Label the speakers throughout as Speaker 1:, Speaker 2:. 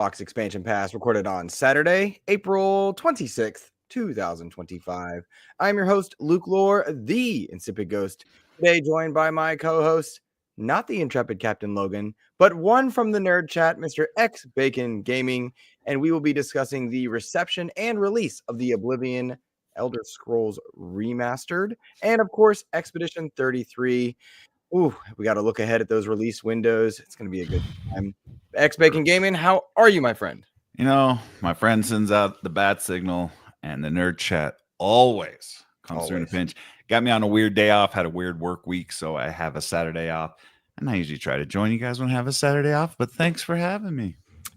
Speaker 1: Xbox Expansion Pass recorded on Saturday, April 26th, 2025. I'm your host, Luke Lohr, the Insipid Ghost. Today, joined by my co-host, not the intrepid Captain Logun, but one from the nerd chat, Mr. xBaconGamnx, and we will be discussing the reception and release of the Oblivion Elder Scrolls Remastered, and of course, Expedition 33. Ooh, we got to look ahead at those release windows. It's going to be a good time. xBaconGamnx, how are you, my friend?
Speaker 2: You know, my friend sends out the bat signal, and the nerd chat always comes through in a pinch. Got me on a weird day off, had a weird work week, so I have a Saturday off. And I usually try to join you guys when I have a Saturday off, but thanks for having me.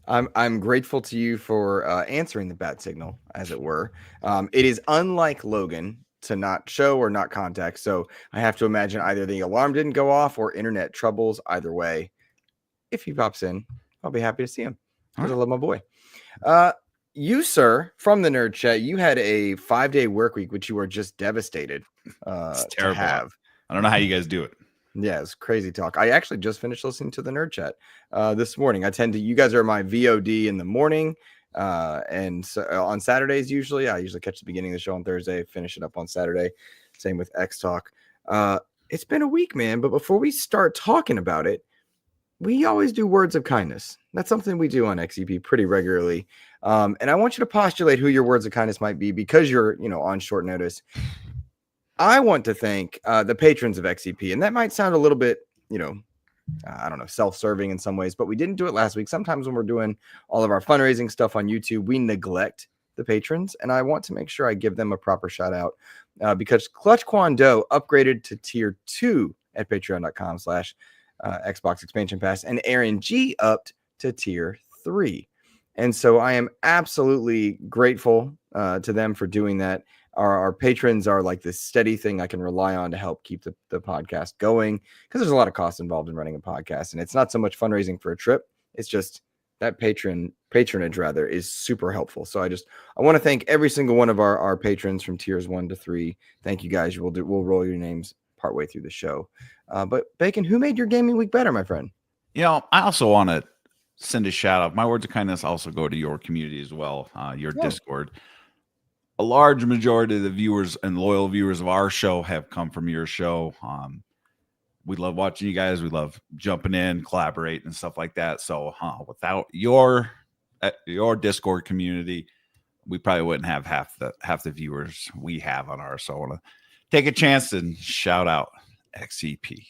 Speaker 1: I'm grateful to you for answering the bat signal, as it were. It is unlike Logan to not show or not contact, so I have to imagine either the alarm didn't go off or internet troubles. Either way, if he pops in, I'll be happy to see him because I love my boy. You, sir, from the nerd chat, you had a 5-day work week, which you were just devastated
Speaker 2: it's terrible.
Speaker 1: To have.
Speaker 2: I don't know how you guys do it.
Speaker 1: Yeah, it's crazy talk. I actually just finished listening to the nerd chat this morning. You guys are my VOD in the morning. And so on Saturdays, usually I catch the beginning of the show on Thursday, finish it up on Saturday. Same with X Talk. It's been a week, man. But before we start talking about it, we always do words of kindness. That's something we do on XEP pretty regularly. And I want you to postulate who your words of kindness might be because you're, on short notice. I want to thank the patrons of XEP, and that might sound a little bit, I don't know, self-serving in some ways, but we didn't do it last week. Sometimes when we're doing all of our fundraising stuff on YouTube, we neglect the patrons, and I want to make sure I give them a proper shout out because Clutch Kwando upgraded to tier 2 at patreon.com/Xbox Expansion Pass, and Aaron G upped to tier 3. And so I am absolutely grateful to them for doing that. Our patrons are like this steady thing I can rely on to help keep the podcast going because there's a lot of costs involved in running a podcast. And it's not so much fundraising for a trip. It's just that patronage rather is super helpful. So I want to thank every single one of our patrons from tiers 1 to 3. Thank you guys. We'll roll your names partway through the show. But Bacon, who made your gaming week better, my friend?
Speaker 2: I also want to send a shout out. My words of kindness also go to your community as well, your Discord. A large majority of the viewers and loyal viewers of our show have come from your show. We love watching you guys. We love jumping in, collaborating, and stuff like that. So without your Discord community, we probably wouldn't have half the viewers we have on ours. So I want to take a chance and shout out XEP.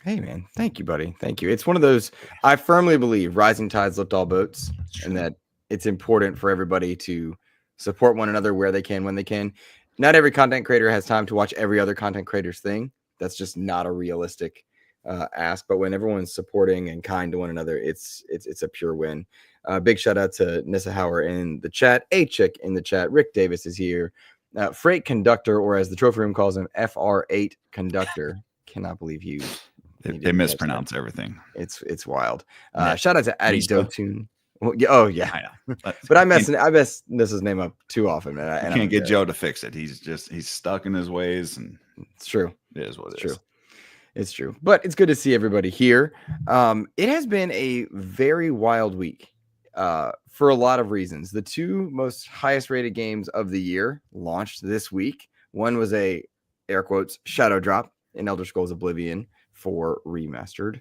Speaker 1: Hey, man. Thank you, buddy. Thank you. It's one of those, I firmly believe rising tides lift all boats, and that it's important for everybody to support one another where they can, when they can. Not every content creator has time to watch every other content creator's thing. That's just not a realistic ask. But when everyone's supporting and kind to one another, it's a pure win. Big shout out to Nissa Hauer in the chat, A Chick in the chat. Rick Davis is here. Freight Conductor, or as the trophy room calls him, FR8 Conductor. Cannot believe you.
Speaker 2: They mispronounce everything.
Speaker 1: It's wild. Shout out to Addy Dotune. Oh yeah,
Speaker 2: I know.
Speaker 1: But I mess Nissa's name up too often, man.
Speaker 2: I can't get Joe to fix it. He's stuck in his ways, and
Speaker 1: it's true.
Speaker 2: It is what it
Speaker 1: is.
Speaker 2: True.
Speaker 1: It's true. But it's good to see everybody here. It has been a very wild week for a lot of reasons. The two most highest rated games of the year launched this week. One was a air quotes shadow drop in Elder Scrolls Oblivion for Remastered,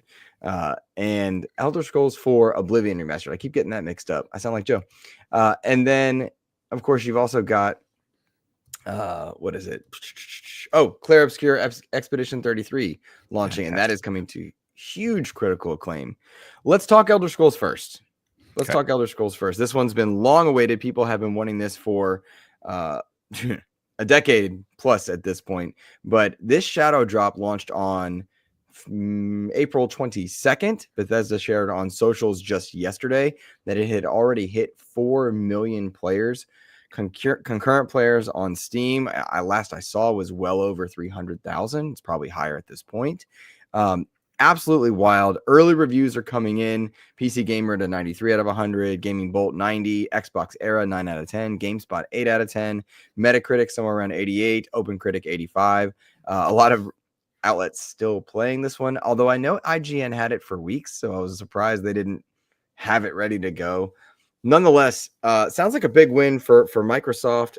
Speaker 1: and Elder Scrolls 4 Oblivion Remastered. I keep getting that mixed up. I sound like Joe. And then, of course, you've also got what is it? Oh, Clair Obscur Expedition 33 launching, and that is coming to huge critical acclaim. Let's talk Elder Scrolls first. Talk Elder Scrolls first. This one's been long awaited. People have been wanting this for a decade plus at this point. But this shadow drop launched on April 22nd. Bethesda shared on socials just yesterday that it had already hit 4 million players, concurrent players on Steam. Last I saw was well over 300,000. It's probably higher at this point. Absolutely wild. Early reviews are coming in. PC Gamer to 93 out of 100, Gaming Bolt 90, Xbox Era 9 out of 10, GameSpot 8 out of 10, Metacritic somewhere around 88, OpenCritic 85. A lot of outlets still playing this one, although I know IGN had it for weeks, so I was surprised they didn't have it ready to go. nonetheless, sounds like a big win for Microsoft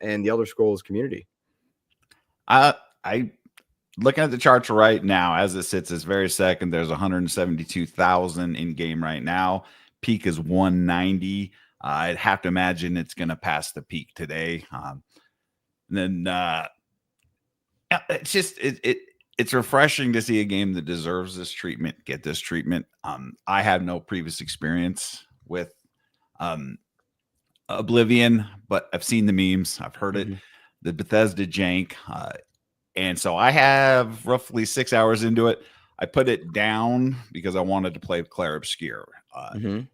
Speaker 1: and the Elder Scrolls community.
Speaker 2: I looking at the charts right now as it sits this very second. There's 172,000 in game right now. Peak is 190. I'd have to imagine it's going to pass the peak today. And then it's just it's refreshing to see a game that deserves this treatment get this treatment. I have no previous experience with Oblivion, but I've seen the memes. I've heard it. The Bethesda jank. And so I have roughly 6 hours into it. I put it down because I wanted to play Clair Obscur.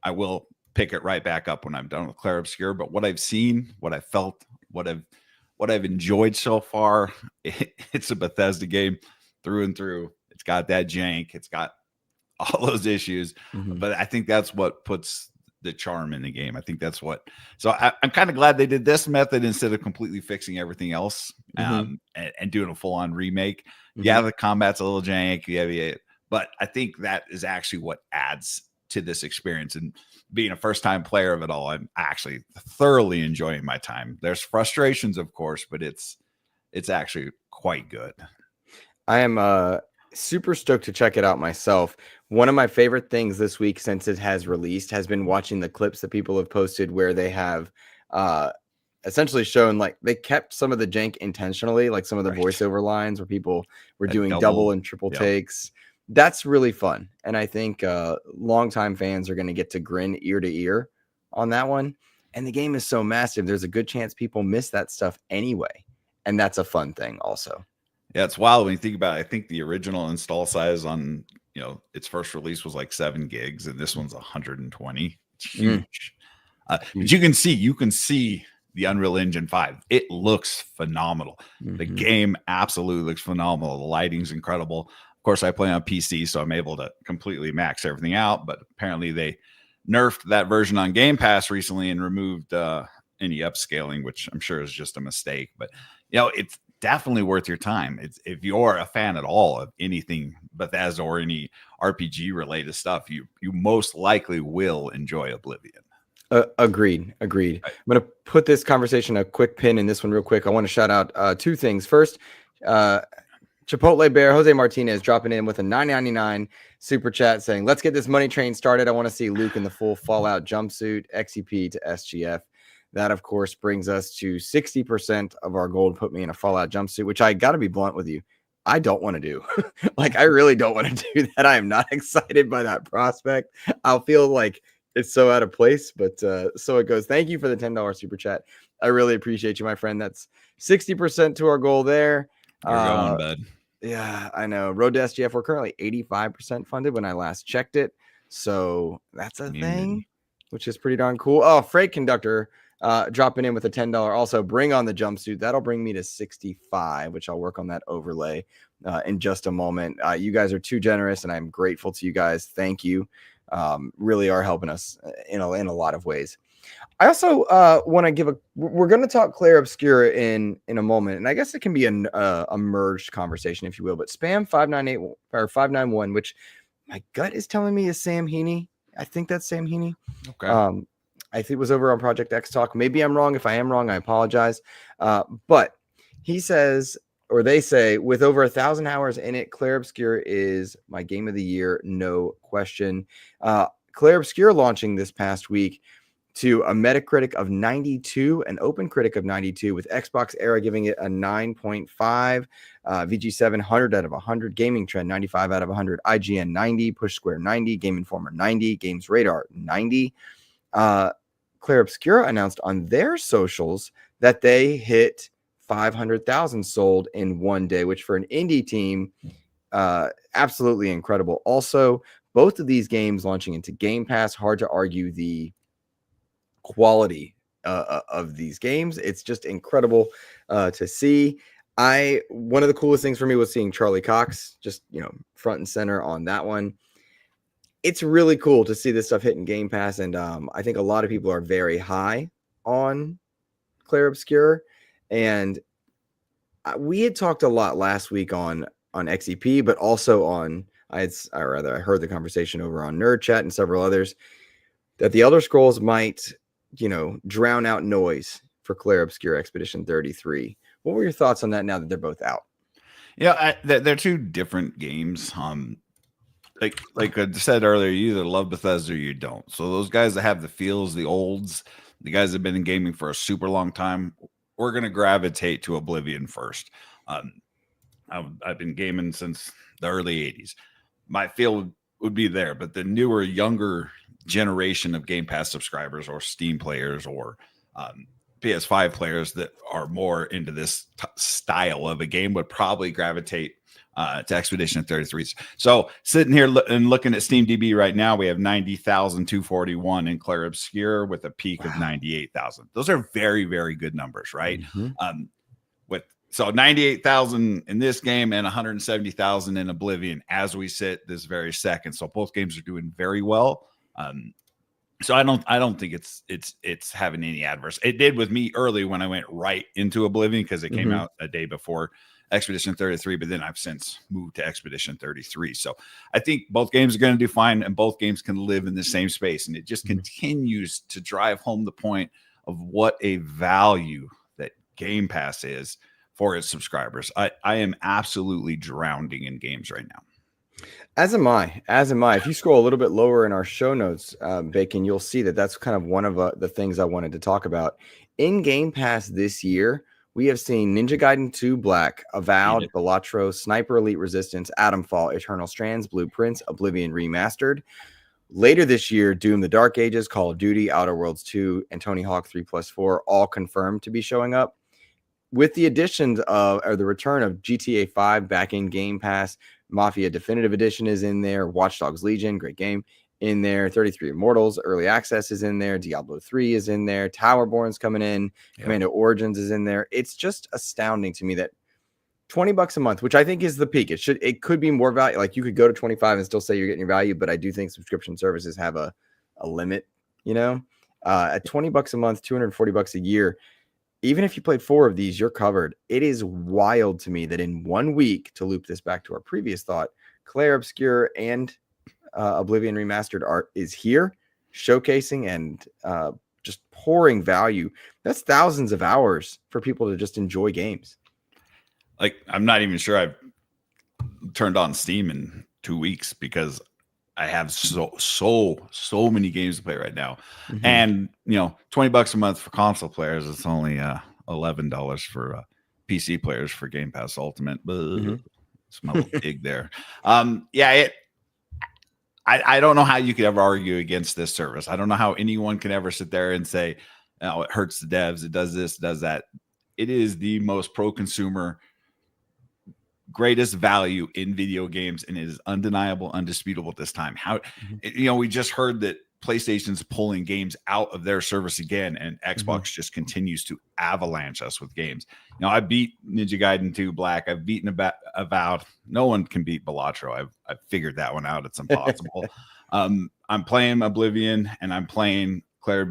Speaker 2: I will pick it right back up when I'm done with Clair Obscur. But what I've seen, what I felt, what I've enjoyed so far, it's a Bethesda game through and through. It's got that jank. It's got all those issues. But I think that's what puts the charm in the game. I think that's what. So I'm kind of glad they did this method instead of completely fixing everything else and doing a full-on remake. Yeah, the combat's a little jank. Yeah, but I think that is actually what adds to this experience. And being a first-time player of it all, I'm actually thoroughly enjoying my time. There's frustrations, of course, but it's actually quite good.
Speaker 1: I am super stoked to check it out myself. One of my favorite things this week since it has released has been watching the clips that people have posted where they have essentially shown like they kept some of the jank intentionally, like some of the voiceover lines where people were doing double and triple takes. That's really fun. And I think longtime fans are going to get to grin ear to ear on that one. And the game is so massive. There's a good chance people miss that stuff anyway. And that's a fun thing also.
Speaker 2: Yeah, it's wild when you think about it. I think the original install size on, its first release was like 7 gigs, and this one's 120. It's huge. But you can see the Unreal Engine 5. It looks phenomenal. The game absolutely looks phenomenal. The lighting's incredible. Of course, I play on PC, so I'm able to completely max everything out. But apparently, they nerfed that version on Game Pass recently and removed any upscaling, which I'm sure is just a mistake. But it's definitely worth your time. It's if you're a fan at all of anything Bethesda or any RPG related stuff, you most likely will enjoy Oblivion.
Speaker 1: Agreed. Right. I'm going to put this conversation a quick pin in this one real quick. I want to shout out 2 things. First, Chipotle Bear Jose Martinez dropping in with a $9.99 super chat saying, "Let's get this money train started. I want to see Luke in the full Fallout jumpsuit, XEP to SGF." That, of course, brings us to 60% of our goal to put me in a Fallout jumpsuit, which I got to be blunt with you. I don't want to do. I really don't want to do that. I am not excited by that prospect. I'll feel like it's so out of place, but so it goes. Thank you for the $10 super chat. I really appreciate you, my friend. That's 60% to our goal there.
Speaker 2: You're going, bud.
Speaker 1: Yeah, I know. Road to SGF, we're currently 85% funded when I last checked it. So that's a thing, which is pretty darn cool. Oh, Freight Conductor dropping in with a $10. Also, bring on the jumpsuit. That'll bring me to 65, which I'll work on that overlay in just a moment. You guys are too generous, and I'm grateful to you guys. Thank you. Really are helping us in a lot of ways. I also want to give we're going to talk Clair Obscur in a moment, and I guess it can be a merged conversation, if you will. But Spam 598 or 591, which my gut is telling me is Sam Heaney. I think that's Sam Heaney. Okay. I think it was over on Project X Talk. Maybe I'm wrong. If I am wrong, I apologize. But he says, or they say, with over 1,000 hours in it, Clair Obscur is my game of the year, no question. Clair Obscur launching this past week to a Metacritic of 92, an OpenCritic of 92, with Xbox Era giving it a 9.5, VG7 100 out of 100, Gaming Trend 95 out of 100, IGN 90, Push Square 90, Game Informer 90, Games Radar 90. Clair Obscur announced on their socials that they hit 500,000 sold in one day, which for an indie team, absolutely incredible. Also, both of these games launching into Game Pass, hard to argue the quality of these games. It's just incredible to see. One of the coolest things for me was seeing Charlie Cox just, front and center on that one. It's really cool to see this stuff hitting Game Pass, and I think a lot of people are very high on Clair Obscur, and we had talked a lot last week on XEP, but also on I heard the conversation over on Nerd Chat and several others. that the Elder Scrolls might, drown out noise for Clair Obscur Expedition 33. What were your thoughts on that now that they're both out?
Speaker 2: Yeah, they're two different games. Like I said earlier, you either love Bethesda or you don't. So those guys that have the feels, the olds, the guys that have been in gaming for a super long time, we're going to gravitate to Oblivion first. I've been gaming since the early 80s. My feel would be there, but the newer, younger generation of Game Pass subscribers or Steam players or PS5 players that are more into this style of a game would probably gravitate to Expedition 33. So sitting here and looking at SteamDB right now, we have 90,241 in Clair Obscur with a peak of 98,000. Those are very, very good numbers, right?
Speaker 1: Mm-hmm.
Speaker 2: So 98,000 in this game and 170,000 in Oblivion as we sit this very second. So both games are doing very well. So I don't think it's having any adverse. It did with me early when I went right into Oblivion because it came out a day before Expedition 33, but then I've since moved to Expedition 33. So I think both games are going to do fine and both games can live in the same space. And it just continues to drive home the point of what a value that Game Pass is for its subscribers. I am absolutely drowning in games right now.
Speaker 1: As am I. If you scroll a little bit lower in our show notes, Bacon, you'll see that that's kind of one of the things I wanted to talk about. In Game Pass this year, we have seen Ninja Gaiden 2 Black, Avowed, Balatro, Sniper Elite Resistance, Atomfall, Eternal Strands, Blueprints, Oblivion Remastered. Later this year, Doom the Dark Ages, Call of Duty, Outer Worlds 2, and Tony Hawk 3+4 all confirmed to be showing up. With the additions of, or the return of GTA 5 back in Game Pass, Mafia Definitive Edition is in there, Watch Dogs Legion, great game, in there, 33 Immortals, Early Access is in there, Diablo 3 is in there, Towerborn's coming in, Commando Origins is in there. It's just astounding to me that $20 a month, which I think is the peak. It could be more value. Like you could go to 25 and still say you're getting your value, but I do think subscription services have a limit, at $20 a month, $240 a year. Even if you played 4 of these, you're covered. It is wild to me that in 1 week, to loop this back to our previous thought, Clair Obscur and Oblivion Remastered is here, showcasing and just pouring value. That's thousands of hours for people to just enjoy games.
Speaker 2: Like, I'm not even sure I've turned on Steam in 2 weeks because I have so many games to play right now. And $20 a month for console players, it's only $11 for PC players for Game Pass Ultimate. It's my little dig there. I don't know how you could ever argue against this service. I don't know how anyone can ever sit there and say, it hurts the devs, it does this, it does that. It is the most pro-consumer, greatest value in video games, and it is undeniable, undisputable at this time. We just heard that PlayStation's pulling games out of their service again, and Xbox just continues to avalanche us with games. I beat Ninja Gaiden 2 Black. I've beaten Avowed. No one can beat Balatro. I've figured that one out. It's impossible. I'm playing Oblivion, and I'm playing Clair.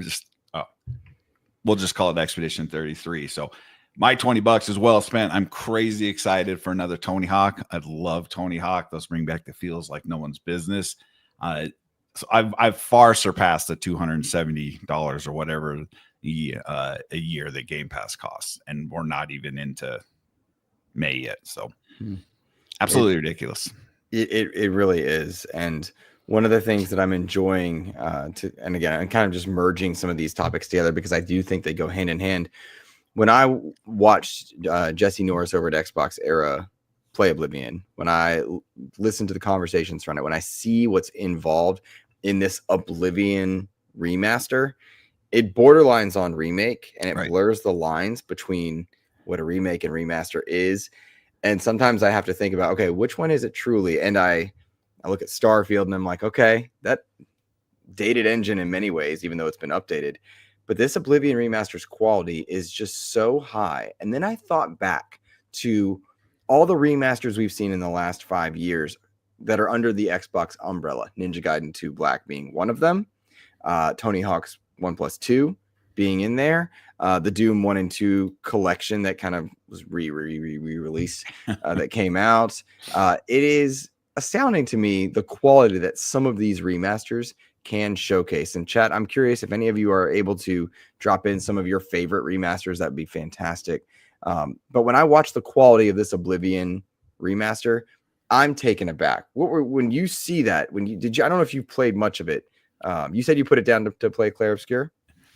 Speaker 2: We'll just call it Expedition 33. So my $20 is well spent. I'm crazy excited for another Tony Hawk. I love Tony Hawk. Those bring back the feels like no one's business. So I've far surpassed the $270 or whatever a year that Game Pass costs, and we're not even into May yet. So absolutely ridiculous.
Speaker 1: It really is. And one of the things that I'm enjoying and again, I'm kind of just merging some of these topics together because I do think they go hand in hand. When I watched Jesse Norris over at Xbox Era play Oblivion, when I listen to the conversations from it, when I see what's involved in this Oblivion remaster, it borderlines on remake, and it blurs the lines between what a remake and remaster is. And sometimes I have to think about, okay, which one is it truly? And I look at Starfield and I'm like, okay, that dated engine in many ways, even though it's been updated. But this Oblivion Remaster's quality is just so high. And then I thought back to all the remasters we've seen in the last 5 years that are under the Xbox umbrella. Ninja Gaiden 2 Black being one of them. Tony Hawk's 1+2 being in there. The Doom 1 and 2 collection that kind of was re-released that came out. It is astounding to me the quality that some of these remasters can showcase. And chat, I'm curious if any of you are able to drop in some of your favorite remasters. That'd be fantastic. But when I watch the quality of this Oblivion remaster, I'm taken aback. When you see that? I don't know if you played much of it. You said you put it down to play Clair Obscur.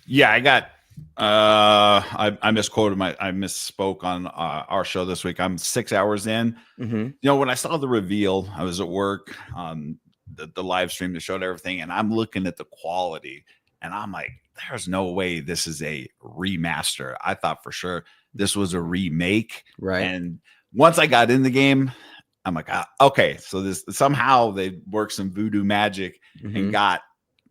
Speaker 2: Yeah, I got. I misquoted I misspoke on our show this week. I'm 6 hours in.
Speaker 1: Mm-hmm.
Speaker 2: When I saw the reveal, I was at work. The live stream that showed everything, and I'm looking at the quality, and I'm like, "There's no way this is a remaster." I thought for sure this was a remake.
Speaker 1: Right.
Speaker 2: And once I got in the game, I'm like, okay, so this somehow they worked some voodoo magic and got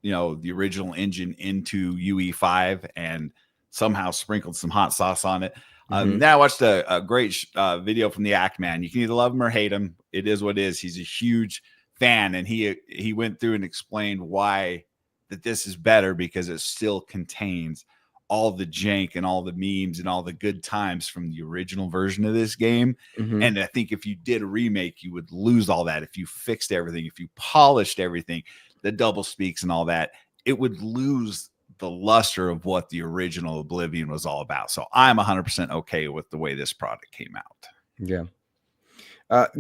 Speaker 2: the original engine into UE5 and somehow sprinkled some hot sauce on it. Now I watched a great video from the Act Man. You can either love him or hate him. It is what it is. He's a huge fan, and he went through and explained why that this is better, because it still contains all the jank and all the memes and all the good times from the original version of this game. And I think if you did a remake, you would lose all that. If you fixed everything, if you polished everything, the double speaks and all that, it would lose the luster of what the original Oblivion was all about. So I'm 100% okay with the way this product came out.
Speaker 1: Yeah.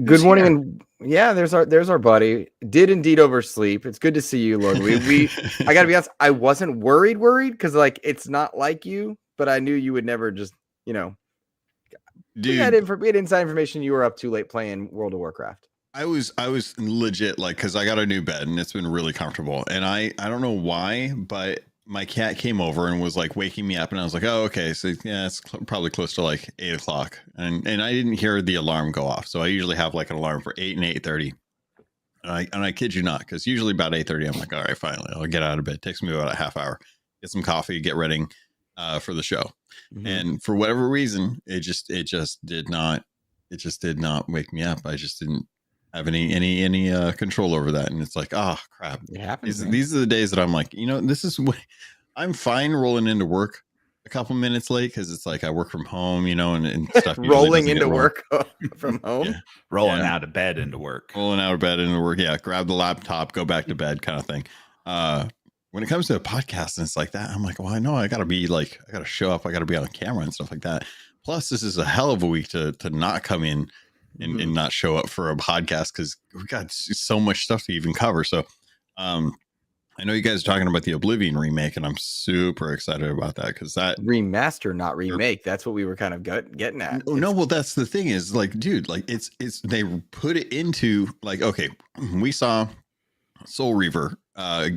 Speaker 1: Good morning. And yeah, there's our buddy. Did indeed oversleep. It's good to see you, Logan. I gotta be honest, I wasn't worried because like it's not like you, but I knew you would never just, dude, we had inside information you were up too late playing World of Warcraft.
Speaker 3: I was legit like, because I got a new bed and it's been really comfortable, and I don't know why, but my cat came over and was like waking me up, and I was like, oh, okay, so yeah, it's probably close to like 8 o'clock, and I didn't hear the alarm go off. So I usually have like an alarm for 8 and 8:30, and I kid you not, because usually about 8:30 I'm like, all right, finally I'll get out of bed. It takes me about a half hour, get some coffee, get ready for the show. And for whatever reason, it just did not wake me up. I just didn't have any control over that, and it's like, oh crap,
Speaker 1: it happens.
Speaker 3: These are the days that I'm like, this is what I'm fine rolling into work a couple minutes late, because it's like I work from home, and stuff.
Speaker 1: Rolling into work from home,
Speaker 2: rolling out of bed into work,
Speaker 3: yeah, grab the laptop, go back to bed, kind of thing. When it comes to a podcast and it's like that, I'm like, well, I know I gotta show up, I gotta be on camera and stuff like that. Plus, this is a hell of a week to not come in and not show up for a podcast, because we got so much stuff to even cover. So I know you guys are talking about the Oblivion remake, and I'm super excited about that, because that
Speaker 1: remaster, not remake. That's what we were kind of getting at.
Speaker 3: No, well, that's the thing is, like, dude, like it's they put it into like, okay, we saw Soul Reaver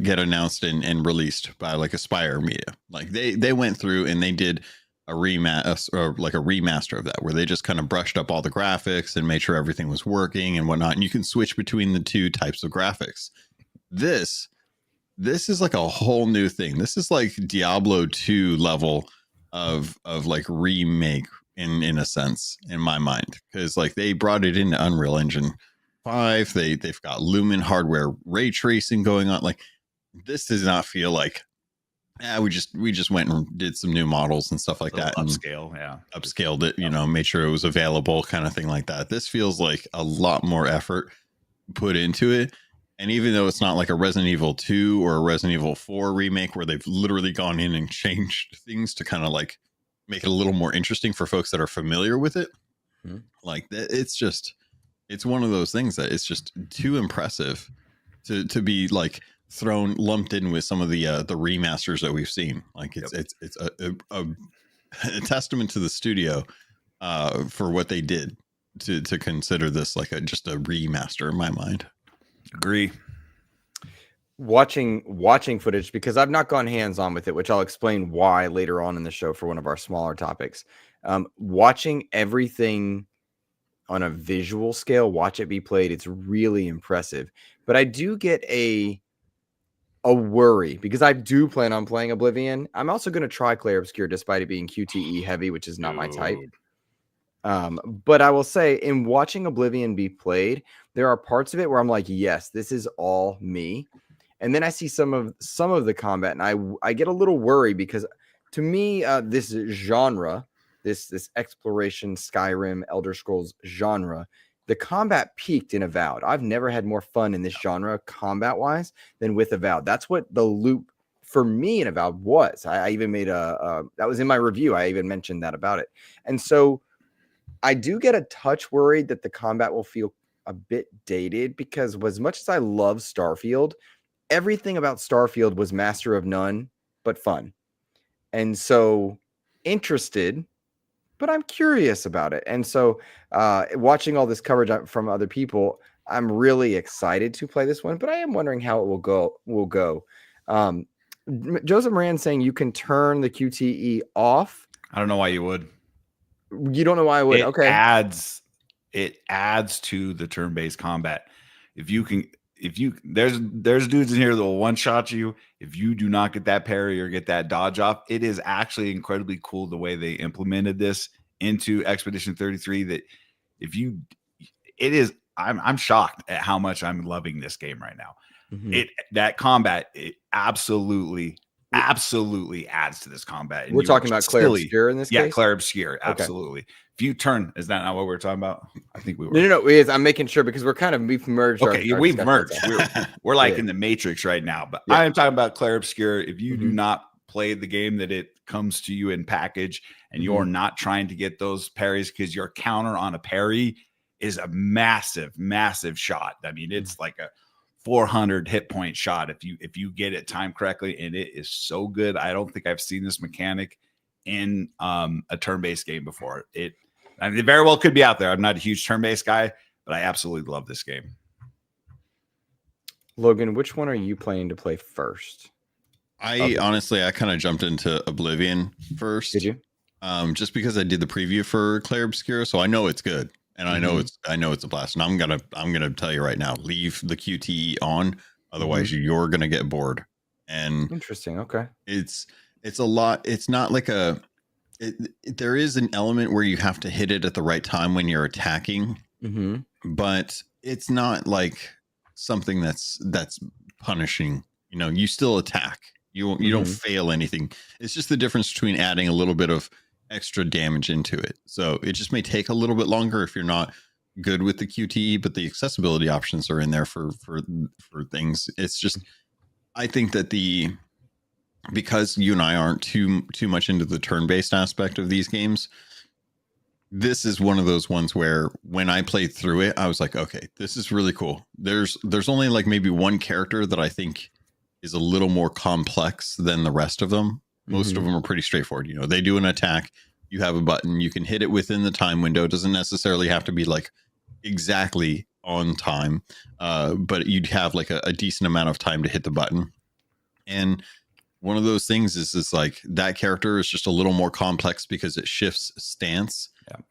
Speaker 3: get announced and released by like Aspire Media. Like they went through and they did a remaster of that, where they just kind of brushed up all the graphics and made sure everything was working and whatnot, and you can switch between the two types of graphics. This is like a whole new thing. This is like Diablo 2 level of like remake in a sense, in my mind, because like they brought it into Unreal Engine 5. They've got Lumen hardware ray tracing going on. Like, this does not feel like we just went and did some new models and stuff like that. Upscaled it, made sure it was available, kind of thing like that. This feels like a lot more effort put into it. And even though it's not like a Resident Evil 2 or a Resident Evil 4 remake, where they've literally gone in and changed things to kind of like make it a little more interesting for folks that are familiar with it, like it's one of those things that it's just too impressive to be like lumped in with some of the remasters that we've seen. Like it's a testament to the studio for what they did to consider this like just a remaster in my mind.
Speaker 2: Agree.
Speaker 1: Watching footage, because I've not gone hands-on with it, which I'll explain why later on in the show for one of our smaller topics. Watching everything on a visual scale, watch it be played, it's really impressive. But I do get a worry, because I do plan on playing Oblivion. I'm also going to try Clair Obscur, despite it being QTE heavy, which is not my type. But I will say, in watching Oblivion be played, there are parts of it where I'm like, yes, this is all me. And then I see some of the combat, and I get a little worried, because to me, this genre, this exploration Skyrim Elder Scrolls genre, the combat peaked in Avowed. I've never had more fun in this genre combat wise than with Avowed. That's what the loop for me in Avowed was. I even made that was in my review. I even mentioned that about it. And so I do get a touch worried that the combat will feel a bit dated, because as much as I love Starfield, everything about Starfield was master of none, but fun. And so interested, but I'm curious about it. And so watching all this coverage from other people, I'm really excited to play this one, but I am wondering how it will go. Joseph Moran saying you can turn the QTE off.
Speaker 2: I don't know why you would.
Speaker 1: You don't know why I would. Okay.
Speaker 2: It adds to the turn-based combat. There's dudes in here that will one-shot you. If you do not get that parry or get that dodge off, it is actually incredibly cool the way they implemented this into Expedition 33. That I'm shocked at how much I'm loving this game right now. Mm-hmm. That combat, it absolutely adds to this combat. And
Speaker 1: we're talking about Clair Obscur in this case?
Speaker 2: Yeah, Clair Obscur, absolutely. Okay. If you turn, is that not what we're talking about? I think we were.
Speaker 1: No. It is. I'm making sure, because we've merged.
Speaker 2: Okay, we've merged. We're like in the Matrix right now. But I am talking about Clair Obscur. If you do not play the game that it comes to you in package, and you're not trying to get those parries, because your counter on a parry is a massive shot. I mean, it's like a 400 hit point shot if you get it timed correctly, and it is so good. I don't think I've seen this mechanic in a turn-based game before. It very well could be out there. I'm not a huge turn-based guy, but I absolutely love this game.
Speaker 1: Logan, which one are you planning to play first?
Speaker 3: Honestly, I kind of jumped into Oblivion first.
Speaker 1: Did you?
Speaker 3: Just because I did the preview for Clair Obscur, so I know it's good. And I know it's a blast. And I'm gonna tell you right now, leave the QTE on, otherwise you're gonna get bored. And
Speaker 1: interesting. Okay.
Speaker 3: It's a lot. It's not like there is an element where you have to hit it at the right time when you're attacking, but it's not like something that's punishing. You still attack. You don't fail anything. It's just the difference between adding a little bit of extra damage into it. So it just may take a little bit longer if you're not good with the QTE, but the accessibility options are in there for things. It's just, I think that because you and I aren't too much into the turn-based aspect of these games, this is one of those ones where when I played through it, I was like, okay, this is really cool. There's only like maybe one character that I think is a little more complex than the rest of them. Most of them are pretty straightforward. They do an attack. You have a button. You can hit it within the time window. It doesn't necessarily have to be like exactly on time, but you'd have like a decent amount of time to hit the button. And one of those things is like that character is just a little more complex because it shifts stance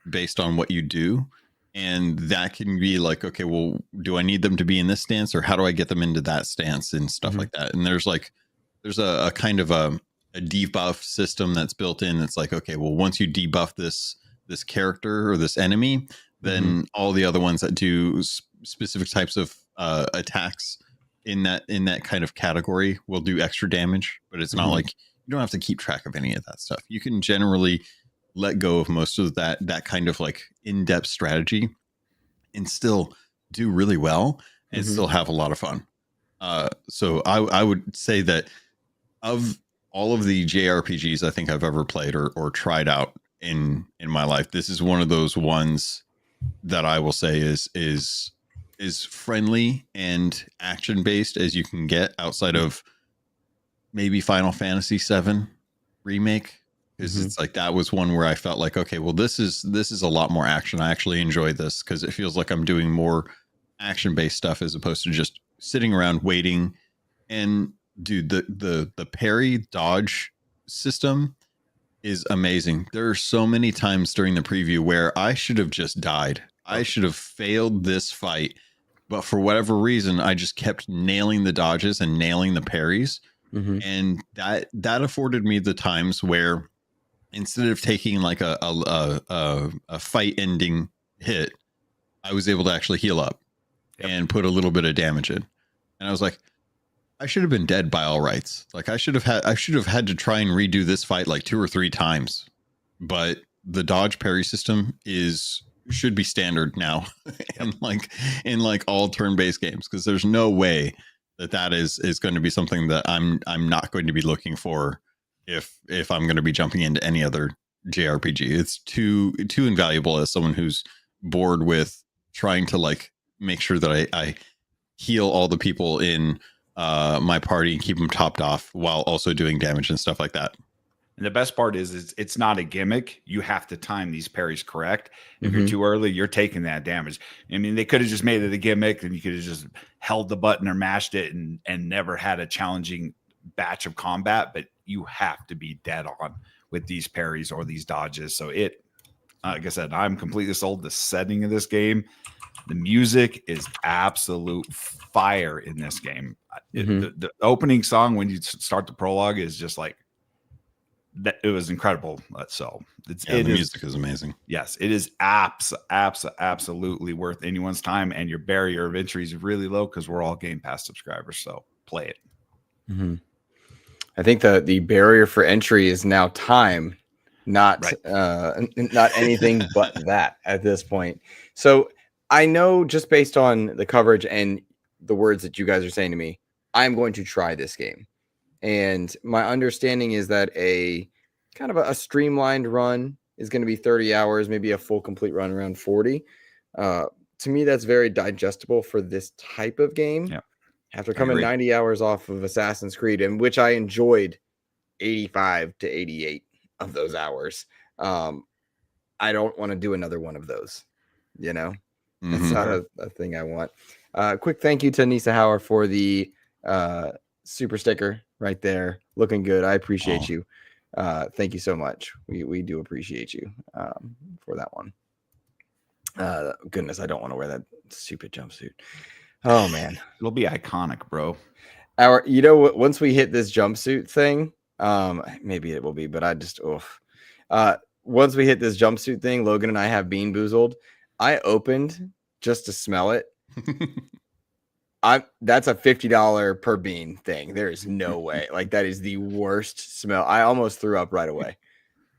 Speaker 3: based on what you do. And that can be like, okay, well, do I need them to be in this stance, or how do I get them into that stance and stuff like that? And there's a kind of a debuff system that's built in. It's like, okay, well, once you debuff this character or this enemy, then all the other ones that do specific types of attacks in that kind of category will do extra damage. But it's not like you don't have to keep track of any of that stuff. You can generally let go of most of that kind of like in-depth strategy and still do really well and still have a lot of fun. So I would say that of all of the JRPGs I think I've ever played or tried out in my life, this is one of those ones that I will say is friendly and action based as you can get outside of maybe Final Fantasy VII Remake. Because it's like that was one where I felt like, okay, well, this is a lot more action. I actually enjoy this because it feels like I'm doing more action-based stuff as opposed to just sitting around waiting. And dude, the parry dodge system is amazing. There are so many times during the preview where I should have just died. I should have failed this fight, but for whatever reason, I just kept nailing the dodges and nailing the parries, and that afforded me the times where, instead of taking like a fight ending hit, I was able to actually heal up and put a little bit of damage in. And I was like, I should have been dead by all rights. Like I should have had to try and redo this fight like 2 or 3 times. But the dodge parry system is should be standard now in like all turn-based games, because there's no way that is going to be something that I'm not going to be looking for if I'm going to be jumping into any other JRPG. It's too invaluable as someone who's bored with trying to like make sure that I heal all the people in my party and keep them topped off while also doing damage and stuff like that.
Speaker 2: And the best part is it's not a gimmick. You have to time these parries correct. If you're too early, you're taking that damage. I mean, they could have just made it a gimmick, and you could have just held the button or mashed it and never had a challenging batch of combat. But you have to be dead on with these parries or these dodges. So like I said, I'm completely sold. The setting of this game, the music is absolute fire in this game. The opening song when you start the prologue is just like, that it was incredible. So
Speaker 3: the music is amazing.
Speaker 2: Yes, it is absolutely worth anyone's time, and your barrier of entry is really low because we're all Game Pass subscribers. So play it.
Speaker 1: I think the barrier for entry is now time, not anything but that at this point. So I know, just based on the coverage and the words that you guys are saying to me, I'm going to try this game. And my understanding is that a kind of a streamlined run is going to be 30 hours, maybe a full complete run around 40. To me, that's very digestible for this type of game.
Speaker 2: Yeah.
Speaker 1: After coming 90 hours off of Assassin's Creed, in which I enjoyed 85 to 88 of those hours, I don't want to do another one of those. You know, that's not a thing I want. Quick thank you to Nisa Hauer for the super sticker right there, looking good. I appreciate you. Thank you so much. We do appreciate you for that one. Goodness, I don't want to wear that stupid jumpsuit. Oh man,
Speaker 2: it'll be iconic, bro.
Speaker 1: Once we hit this jumpsuit thing, maybe it will be, but I just once we hit this jumpsuit thing, Logan and I have Beanboozled. I opened just to smell it. That's a $50 per bean thing. There is no way. Like, that is the worst smell. I almost threw up right away.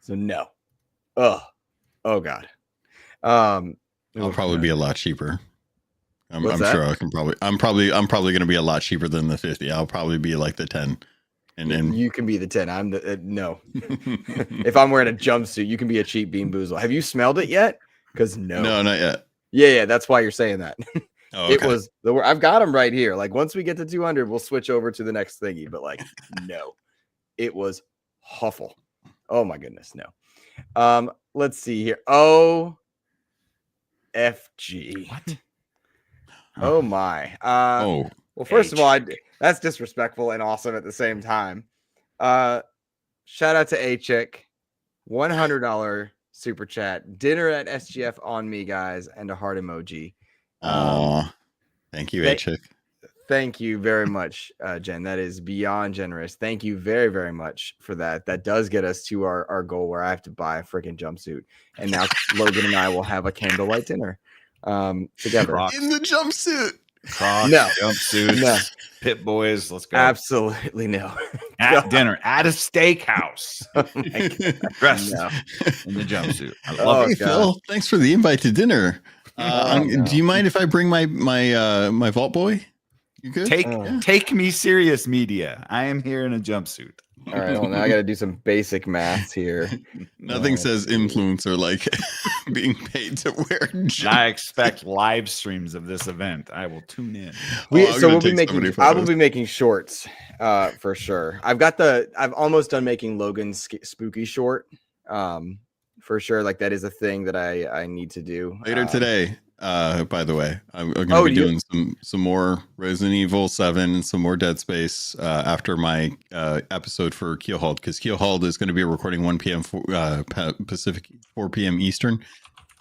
Speaker 1: So no. Oh God.
Speaker 3: I'll probably be a lot cheaper. I'm sure I can probably. I'm probably going to be a lot cheaper than the 50. I'll probably be like the 10. And
Speaker 1: you can be the 10. I'm the no. If I'm wearing a jumpsuit, you can be a cheap Beanboozle. Have you smelled it yet? Because no,
Speaker 3: not yet.
Speaker 1: Yeah. That's why you're saying that.
Speaker 3: Oh, okay.
Speaker 1: It was I've got them right here. Like, once we get to 200, we'll switch over to the next thingy. But like, no, it was awful. Oh my goodness, no. Let's see here. OFG.
Speaker 2: What?
Speaker 1: Oh my. Well, first of all, that's disrespectful and awesome at the same time. Shout out to A-Chick. $100 super chat. Dinner at SGF on me, guys, and a heart emoji.
Speaker 3: Thank you, A-Chick.
Speaker 1: Thank you very much, Jen. That is beyond generous. Thank you very, very much for that. That does get us to our goal where I have to buy a freaking jumpsuit. And now Logan and I will have a candlelight dinner together.
Speaker 3: In the jumpsuit.
Speaker 2: Crocs,
Speaker 1: no.
Speaker 2: Jumpsuits,
Speaker 1: no.
Speaker 2: Pit Boys. Let's go.
Speaker 1: Absolutely no.
Speaker 2: At dinner, at a steakhouse.
Speaker 1: Oh my God.
Speaker 2: Dressed in the jumpsuit. I love
Speaker 3: Hey, Phil, thanks for the invite to dinner. Do you mind if I bring my Vault Boy? You good?
Speaker 2: Take me serious, media. I am here in a jumpsuit.
Speaker 1: All right, well, now I got to do some basic maths here.
Speaker 3: Nothing says influencer like being paid to wear.
Speaker 2: I expect live streams of this event. I will tune in.
Speaker 1: I will be making shorts for sure. I've almost done making Logan's spooky short. For sure, like, that is a thing that I need to do
Speaker 3: later today. By the way, I'm going to be doing some more Resident Evil 7 and some more Dead Space after my episode for Keelhauled, because Keelhauled is going to be recording 1 p.m. Pacific, 4 p.m. Eastern.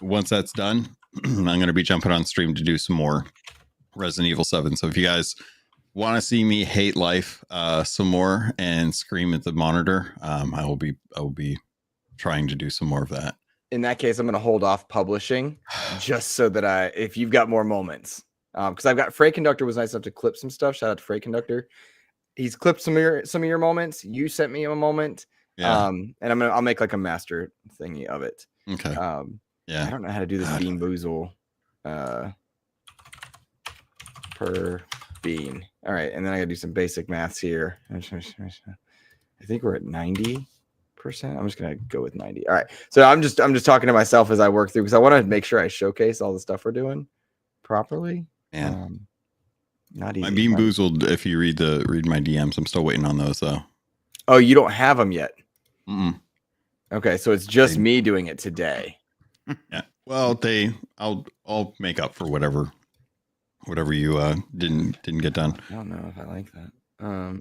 Speaker 3: Once that's done, I'm going to be jumping on stream to do some more Resident Evil 7. So if you guys want to see me hate life some more and scream at the monitor, I will be trying to do some more of that.
Speaker 1: In that case, I'm going to hold off publishing just so that if you've got more moments, because I've got Freight Conductor was nice enough to clip some stuff. Shout out to Freight Conductor. He's clipped some of your moments. You sent me a moment.
Speaker 3: Yeah.
Speaker 1: And I'll make like a master thingy of it.
Speaker 3: Okay. Yeah.
Speaker 1: I don't know how to do this Beanboozle per bean. All right, and then I gotta do some basic maths here. I think we're at 90%. I'm just gonna go with 90. All right. So I'm just talking to myself as I work through because I want to make sure I showcase all the stuff we're doing properly.
Speaker 3: Yeah.
Speaker 1: Not easy.
Speaker 3: My Beanboozled, if you read my DMs, I'm still waiting on those though.
Speaker 1: Oh, you don't have them yet.
Speaker 3: Mm-mm.
Speaker 1: Okay, so it's just me doing it today.
Speaker 3: Yeah. Well, I'll make up for whatever you didn't get done.
Speaker 1: I don't know if I like that.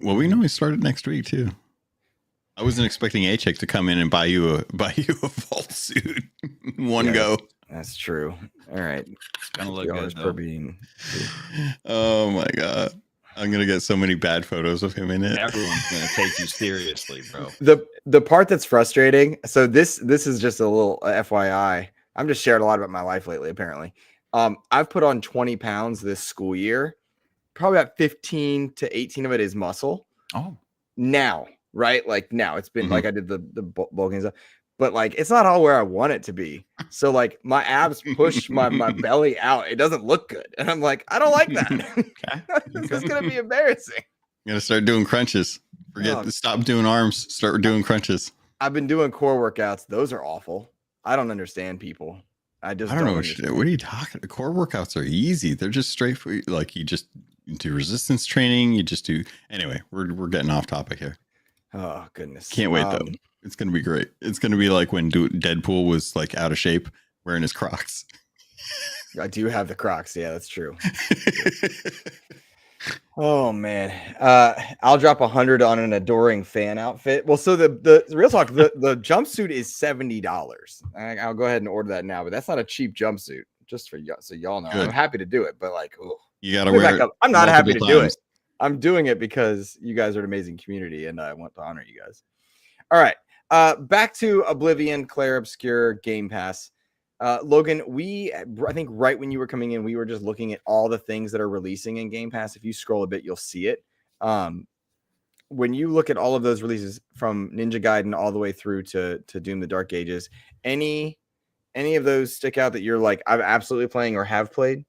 Speaker 3: Well, we know we started next week too. I wasn't expecting A-Check to come in and buy you a vault suit one go.
Speaker 1: That's true. All right.
Speaker 2: It's gonna look good
Speaker 1: per bean.
Speaker 3: Oh my god. I'm gonna get so many bad photos of him in it.
Speaker 2: Everyone's gonna take you seriously, bro.
Speaker 1: The part that's frustrating. So this is just a little FYI. I'm just sharing a lot about my life lately. Apparently, I've put on 20 pounds this school year. Probably about 15 to 18 of it is muscle.
Speaker 2: Oh,
Speaker 1: now, right? Like now, it's been like I did the bulking stuff, but like it's not all where I want it to be. So like my abs push my belly out. It doesn't look good, and I'm like, I don't like that. This is gonna be embarrassing.
Speaker 3: You gotta start doing crunches. Stop doing arms. Start doing crunches.
Speaker 1: I've been doing core workouts. Those are awful. I don't understand people. I don't know.
Speaker 3: What are you talking? Core workouts are easy. They're just straight for you. Like you just do resistance training. You just do. Anyway, we're getting off topic here.
Speaker 1: Oh goodness!
Speaker 3: Can't wait though. It's gonna be great. It's gonna be like when Deadpool was like out of shape wearing his Crocs.
Speaker 1: I do have the Crocs. Yeah, that's true. Oh man, I'll drop 100 on an adoring fan outfit. Well, so the real talk, the jumpsuit is $70. I'll go ahead and order that now, but that's not a cheap jumpsuit. Just for y'all, so y'all know, I'm happy to do it, but like,
Speaker 3: you gotta wear it.
Speaker 1: I'm not happy to do it. I'm doing it because you guys are an amazing community, and I want to honor you guys. All right, back to Oblivion, Clair Obscur, Game Pass. Logan, I think right when you were coming in, we were just looking at all the things that are releasing in Game Pass. If you scroll a bit, you'll see it. When you look at all of those releases from Ninja Gaiden all the way through to Doom: The Dark Ages, any of those stick out that you're like, I'm absolutely playing or have played?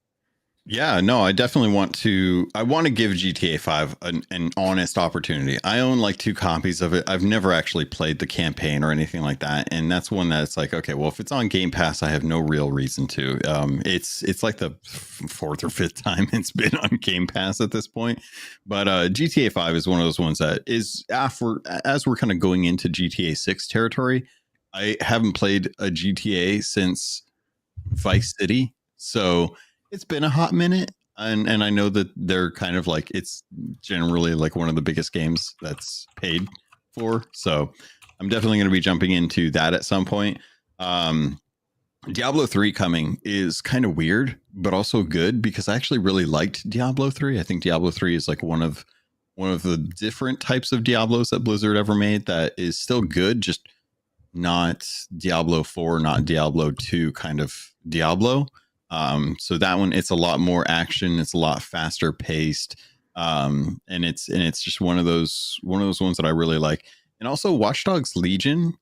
Speaker 3: Yeah, no, I definitely want to give GTA 5 an honest opportunity. I own like 2 copies of it. I've never actually played the campaign or anything like that. And that's one that's like, okay, well, if it's on Game Pass, I have no real reason to. It's like the 4th or 5th time it's been on Game Pass at this point. But GTA 5 is one of those ones that is as we're kind of going into GTA 6 territory. I haven't played a GTA since Vice City. So it's been a hot minute, and I know that they're kind of like, it's generally like one of the biggest games that's paid for. So I'm definitely going to be jumping into that at some point. Diablo 3 coming is kind of weird, but also good because I actually really liked Diablo 3. I think Diablo 3 is like one of the different types of Diablos that Blizzard ever made that is still good, just not Diablo 4, not Diablo 2 kind of Diablo. So that one, it's a lot more action. It's a lot faster paced. And it's just one of those ones that I really like. And also Watch Dogs Legion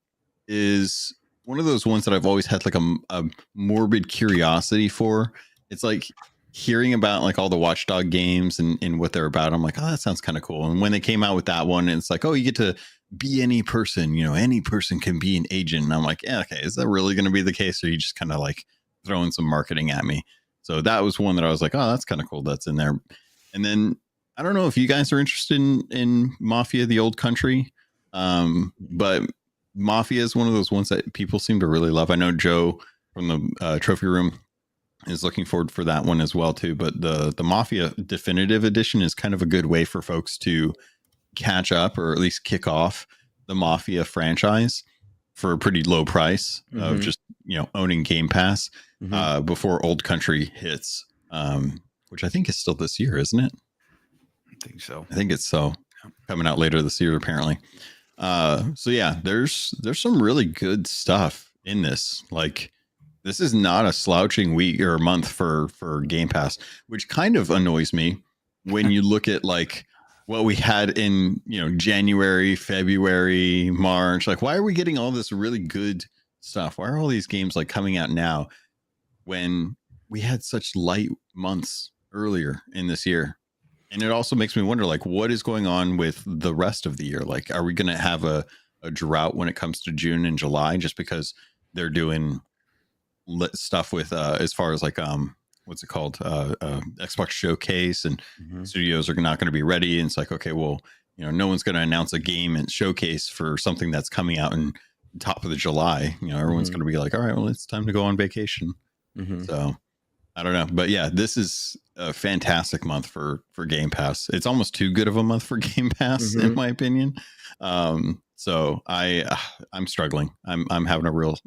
Speaker 3: is one of those ones that I've always had like a morbid curiosity for. It's like hearing about like all the Watchdog games and what they're about. I'm like, oh, that sounds kind of cool. And when they came out with that one, it's like, oh, you get to be any person, any person can be an agent. And I'm like, yeah, okay, is that really going to be the case? Or are you just kind of like throwing some marketing at me? So that was one that I was like, oh, that's kind of cool. That's in there. And then I don't know if you guys are interested in Mafia, the Old Country. But Mafia is one of those ones that people seem to really love. I know Joe from the trophy room is looking forward for that one as well too. But the Mafia Definitive Edition is kind of a good way for folks to catch up or at least kick off the Mafia franchise for a pretty low price of just owning Game Pass before Old Country hits, which I think is still this year, isn't it?
Speaker 2: I think so.
Speaker 3: I think it's so coming out later this year apparently. So yeah, there's some really good stuff in this. Like, this is not a slouching week or month for Game Pass, which kind of annoys me when you look at like what we had in January, February, March. Like, why are we getting all this really good stuff? Why are all these games like coming out now when we had such light months earlier in this year? And it also makes me wonder, like, what is going on with the rest of the year? Like, are we going to have a drought when it comes to June and July just because they're doing stuff with as far as like what's it called, Xbox Showcase, and studios are not going to be ready, and it's like, okay, well, you know, no one's going to announce a game and showcase for something that's coming out in top of the July. You know, everyone's going to be like, all right, well, it's time to go on vacation. So I don't know, but yeah, this is a fantastic month for Game Pass. It's almost too good of a month for Game Pass in my opinion. So I'm struggling. I'm having a real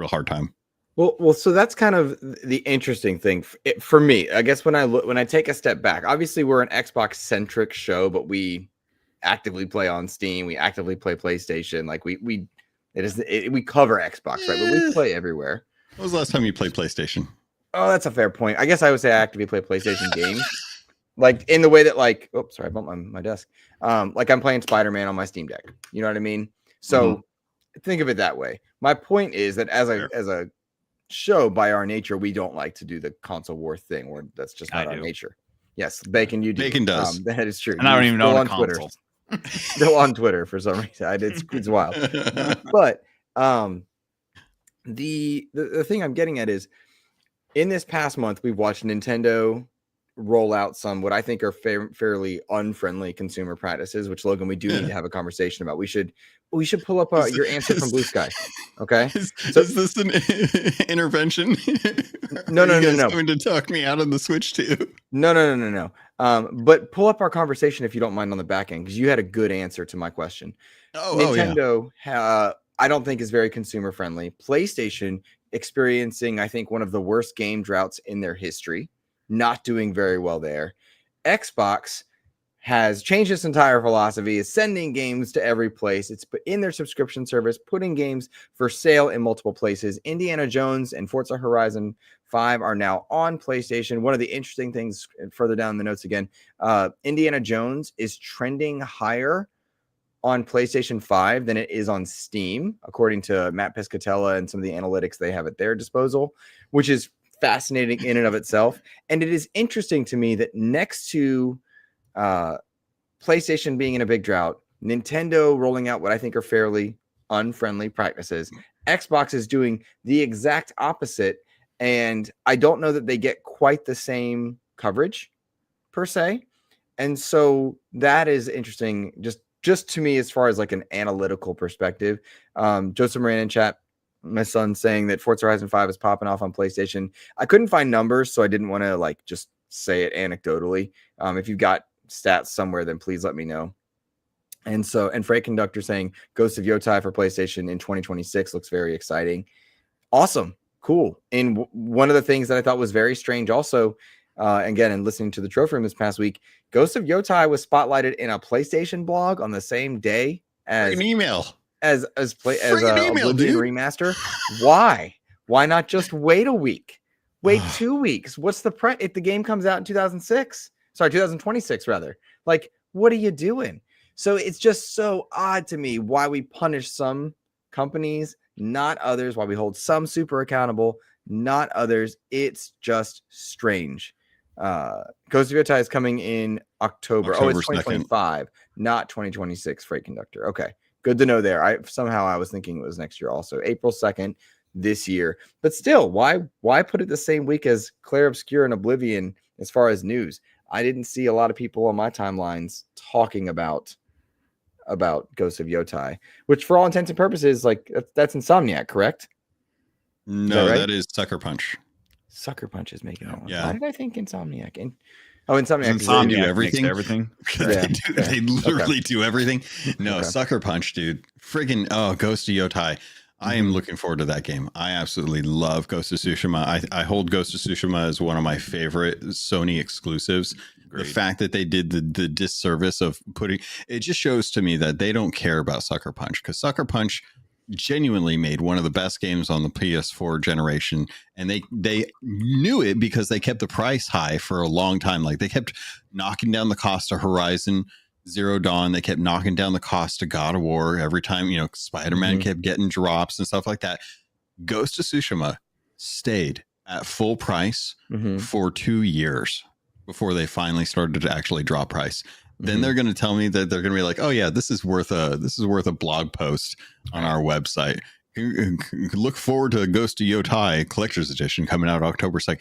Speaker 3: hard time.
Speaker 1: Well, so that's kind of the interesting thing for me. I guess when I take a step back, obviously we're an Xbox centric show, but we actively play on Steam. We actively play PlayStation. Like we cover Xbox, right? But we play everywhere.
Speaker 3: When was the last time you played PlayStation?
Speaker 1: Oh, that's a fair point. I guess I would say I actively play PlayStation games, like in the way that, like, oh, sorry, I bumped my desk. Like I'm playing Spider-Man on my Steam Deck. You know what I mean? So think of it that way. My point is that as a show, by our nature, we don't like to do the console war thing, or that's just not our nature. Yes, Bacon, you do.
Speaker 3: Bacon does.
Speaker 1: That is true.
Speaker 2: And I don't even know
Speaker 1: on Twitter. Still on Twitter for some reason. It's wild. But the thing I'm getting at is, in this past month, we've watched Nintendo roll out some what I think are fairly unfriendly consumer practices, which, Logan, we do need to have a conversation about. We should pull up your answer from Blue Sky. Okay.
Speaker 3: Is this an intervention?
Speaker 1: No.
Speaker 3: Going to talk me out on the Switch too?
Speaker 1: No. But pull up our conversation if you don't mind on the back end, because you had a good answer to my question. Nintendo, I don't think is very consumer friendly. PlayStation experiencing, I think, one of the worst game droughts in their history. Not doing very well there. Xbox has changed its entire philosophy, is sending games to every place. It's in their subscription service, putting games for sale in multiple places. Indiana Jones and Forza Horizon 5 are now on PlayStation. One of the interesting things further down the notes again, Indiana Jones is trending higher on PlayStation 5 than it is on Steam, according to Matt Piscatella and some of the analytics they have at their disposal, which is fascinating in and of itself. And it is interesting to me that next to PlayStation being in a big drought, Nintendo rolling out what I think are fairly unfriendly practices, Xbox is doing the exact opposite. And I don't know that they get quite the same coverage per se. And so that is interesting just to me, as far as like an analytical perspective. Joseph Moran in chat, my son, saying that Forza Horizon 5 is popping off on PlayStation. I couldn't find numbers, so I didn't want to like just say it anecdotally. If you've got stats somewhere, then please let me know. And Freight Conductor saying Ghost of Yotai for PlayStation in 2026 looks very exciting. Awesome. Cool. And one of the things that I thought was very strange also, again, and listening to the Trophy Room this past week, Ghost of Yotai was spotlighted in a PlayStation blog on the same day as
Speaker 3: an email.
Speaker 1: As Oblivion Remaster. Why not just wait a week? Wait 2 weeks. What's the if the game comes out in 2026 rather? Like, what are you doing? So it's just so odd to me why we punish some companies, not others, why we hold some super accountable, not others. It's just strange. Ghost of Yotai is coming in October. Oh, it's 2025, 2nd. Not 2026. Freight Conductor. Okay. Good to know there. I was thinking it was next year also. April 2nd this year. But still, why put it the same week as Clair Obscur and Oblivion as far as news? I didn't see a lot of people on my timelines talking about Ghost of Yotai, which for all intents and purposes, like that's Insomniac, correct?
Speaker 3: No, that is Sucker Punch.
Speaker 1: Sucker Punch is making that one.
Speaker 3: Yeah.
Speaker 1: Why did I think Insomniac? Insomniac
Speaker 3: do everything.
Speaker 1: Yeah.
Speaker 3: They literally do everything. No, Sucker Punch, dude. Friggin' Ghost of Yotai. I am looking forward to that game. I absolutely love Ghost of Tsushima. I hold Ghost of Tsushima as one of my favorite Sony exclusives. Great. The fact that they did the disservice of putting it just shows to me that they don't care about Sucker Punch, because Sucker Punch genuinely made one of the best games on the PS4 generation, and they knew it because they kept the price high for a long time. Like, they kept knocking down the cost of Horizon Zero Dawn. They kept knocking down the cost of God of War every time, Spider-Man kept getting drops and stuff like that. Ghost of Tsushima stayed at full price for 2 years before they finally started to actually drop price. Then they're going to tell me that they're going to be like, oh yeah, this is worth a blog post on our website. Look forward to Ghost of Yotai Collector's Edition coming out October 2nd.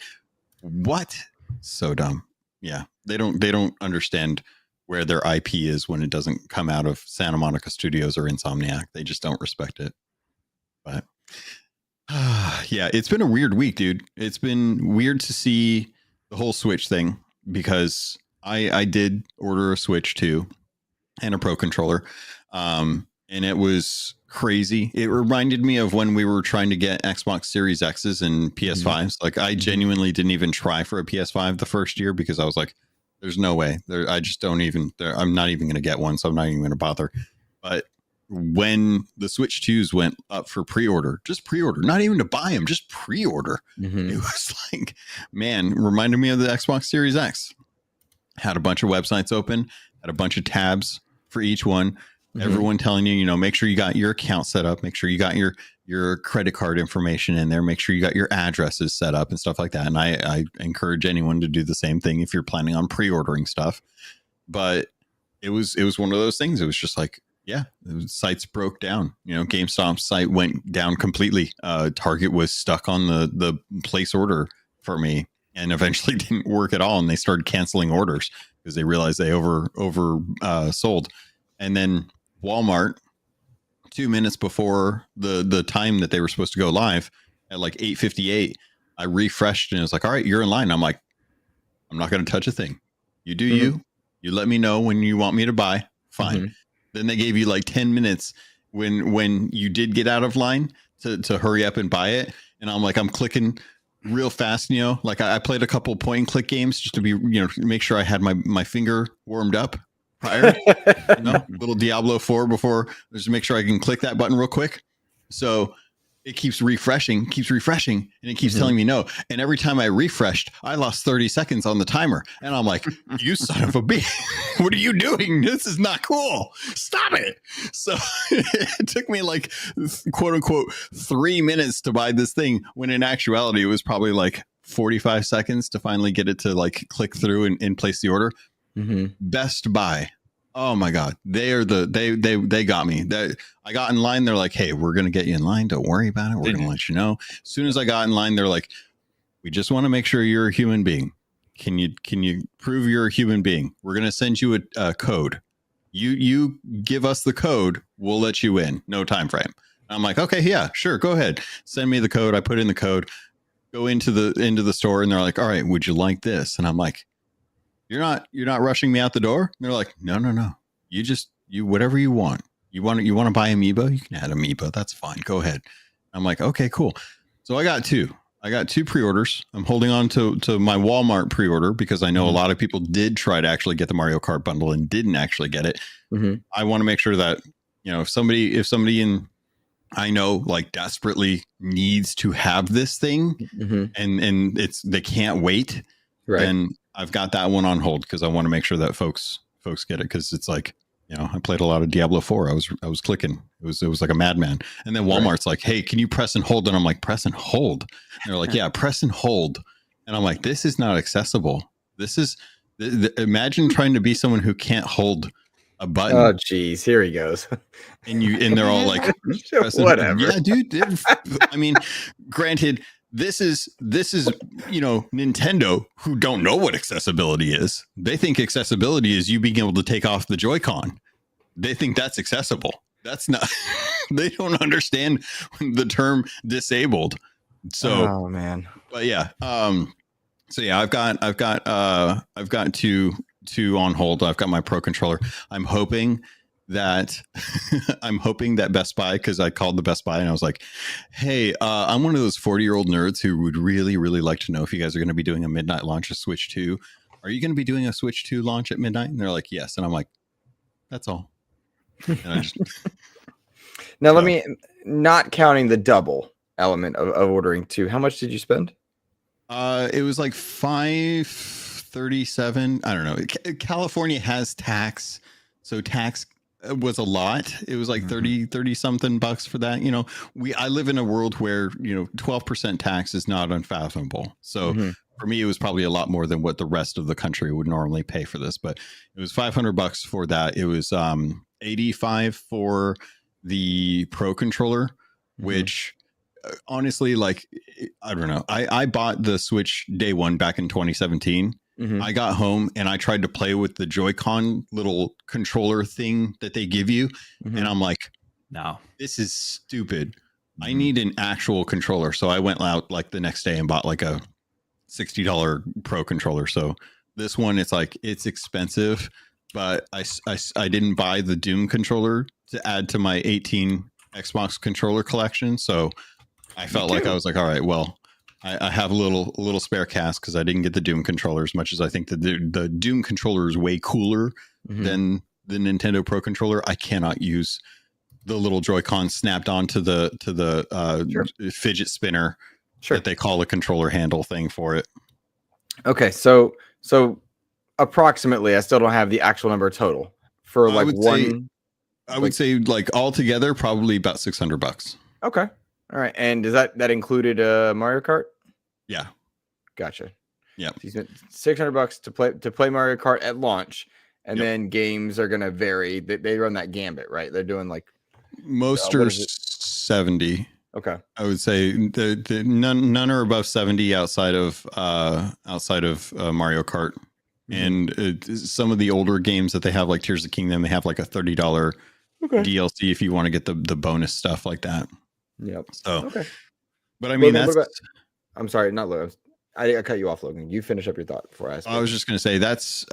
Speaker 3: What? So dumb. Yeah, they don't understand where their IP is when it doesn't come out of Santa Monica Studios or Insomniac. They just don't respect it. But yeah, it's been a weird week, dude. It's been weird to see the whole Switch thing because I did order a Switch too and a Pro controller. And it was crazy. It reminded me of when we were trying to get Xbox Series X's and PS5s. Like I genuinely didn't even try for a PS5 the first year because I was like, there's no way. I just don't even, I'm not even going to get one. So I'm not even going to bother. But when the Switch 2s went up for pre-order, not even to buy them, just pre-order. It was like, man, reminded me of the Xbox Series X. Had a bunch of websites open, had a bunch of tabs for each one. Everyone telling you, make sure you got your account set up, make sure you got your credit card information in there, make sure you got your addresses set up and stuff like that. And I encourage anyone to do the same thing if you're planning on pre-ordering stuff. But it was one of those things. It was just like, yeah, the sites broke down. GameStop's site went down completely. Target was stuck on the place order for me and eventually didn't work at all. And they started canceling orders because they realized they over sold. And then Walmart, 2 minutes before the time that they were supposed to go live at like 8:58, I refreshed and it was like, all right, you're in line. I'm like, I'm not going to touch a thing. You do you let me know when you want me to buy. Fine. Then they gave you like 10 minutes when you did get out of line to hurry up and buy it. And I'm like, I'm clicking real fast, like I played a couple point and click games just to be, make sure I had my finger warmed up prior, little Diablo 4 before, just to make sure I can click that button real quick. So it keeps refreshing, and it keeps telling me no. And every time I refreshed, I lost 30 seconds on the timer. And I'm like, you son of a bitch, what are you doing? This is not cool. Stop it. So it took me like, quote unquote, 3 minutes to buy this thing, when in actuality, it was probably like 45 seconds to finally get it to like click through and place the order. Best Buy. Oh my God. They got me. I got in line. They're like, hey, we're going to get you in line. Don't worry about it. We're going to let you know. As soon as I got in line, they're like, we just want to make sure you're a human being. Can you prove you're a human being? We're going to send you a code. You give us the code. We'll let you in. No time frame. I'm like, okay, yeah, sure. Go ahead. Send me the code. I put in the code, go into the store, and they're like, all right, would you like this? And I'm like, You're not rushing me out the door. And they're like, no. You whatever you want. You want to buy Amiibo? You can add Amiibo. That's fine. Go ahead. I'm like, okay, cool. So I got two pre-orders. I'm holding on to my Walmart pre-order because I know a lot of people did try to actually get the Mario Kart bundle and didn't actually get it. I want to make sure that, if somebody in I know like desperately needs to have this thing and they can't wait. Right. And I've got that one on hold because I want to make sure that folks get it, because it's like, I played a lot of Diablo 4. I was clicking. It was like a madman. And then Walmart's like, hey, can you press and hold? And I'm like, press and hold. And they're like, yeah, press and hold. And I'm like, this is not accessible. This is imagine trying to be someone who can't hold a button.
Speaker 1: Oh, geez, here he goes.
Speaker 3: And they're all like,
Speaker 1: whatever.
Speaker 3: Yeah, dude. I mean, granted, this is Nintendo, who don't know what accessibility is. They think accessibility is you being able to take off the Joy-Con. They think that's accessible. That's not. They don't understand the term disabled. So,
Speaker 1: oh man.
Speaker 3: But yeah. So yeah, I've got two on hold. I've got my Pro controller. I'm hoping that Best Buy, because I called the Best Buy and I was like, hey, I'm one of those 40-year-old nerds who would really, really like to know if you guys are going to be doing a midnight launch of Switch 2. Are you going to be doing a Switch 2 launch at midnight? And they're like, yes. And I'm like, that's all. And I just,
Speaker 1: now, let me, not counting the double element of ordering 2, how much did you spend?
Speaker 3: It was like $537. I don't know. California has tax. So tax was a lot. It was like 30 something bucks for that. You know, I live in a world where, 12% tax is not unfathomable. So for me, it was probably a lot more than what the rest of the country would normally pay for this, but it was $500 for that. It was 85 for the Pro controller, which honestly, like, I don't know. I bought the Switch day one back in 2017. I got home and I tried to play with the Joy-Con little controller thing that they give you. And I'm like, no, this is stupid. I need an actual controller. So I went out like the next day and bought like a $60 Pro controller. So this one, it's expensive, but I didn't buy the Doom controller to add to my 18 Xbox controller collection. So I felt like I was like, all right, well, I have a little spare cast because I didn't get the Doom controller, as much as I think that the Doom controller is way cooler than the Nintendo Pro controller. I cannot use the little Joy-Con snapped onto the fidget spinner that they call a controller handle thing for it.
Speaker 1: Okay, so approximately, I still don't have the actual number total for like one.
Speaker 3: I would say like altogether probably about $600.
Speaker 1: Okay. All right. And does that included Mario Kart?
Speaker 3: Yeah.
Speaker 1: Gotcha.
Speaker 3: Yeah.
Speaker 1: So you spent $600 to play Mario Kart at launch, and then games are gonna vary. They run that gambit, right? They're doing like
Speaker 3: most are 70.
Speaker 1: Okay.
Speaker 3: I would say none are above 70 outside of Mario Kart. And some of the older games that they have, like Tears of the Kingdom, they have like a $30 DLC if you want to get the bonus stuff like that.
Speaker 1: Yep.
Speaker 3: So, but I mean,
Speaker 1: Logan, I'm sorry, not Logan. I cut you off, Logan. You finish up your thought before I ask.
Speaker 3: I was just going to say that's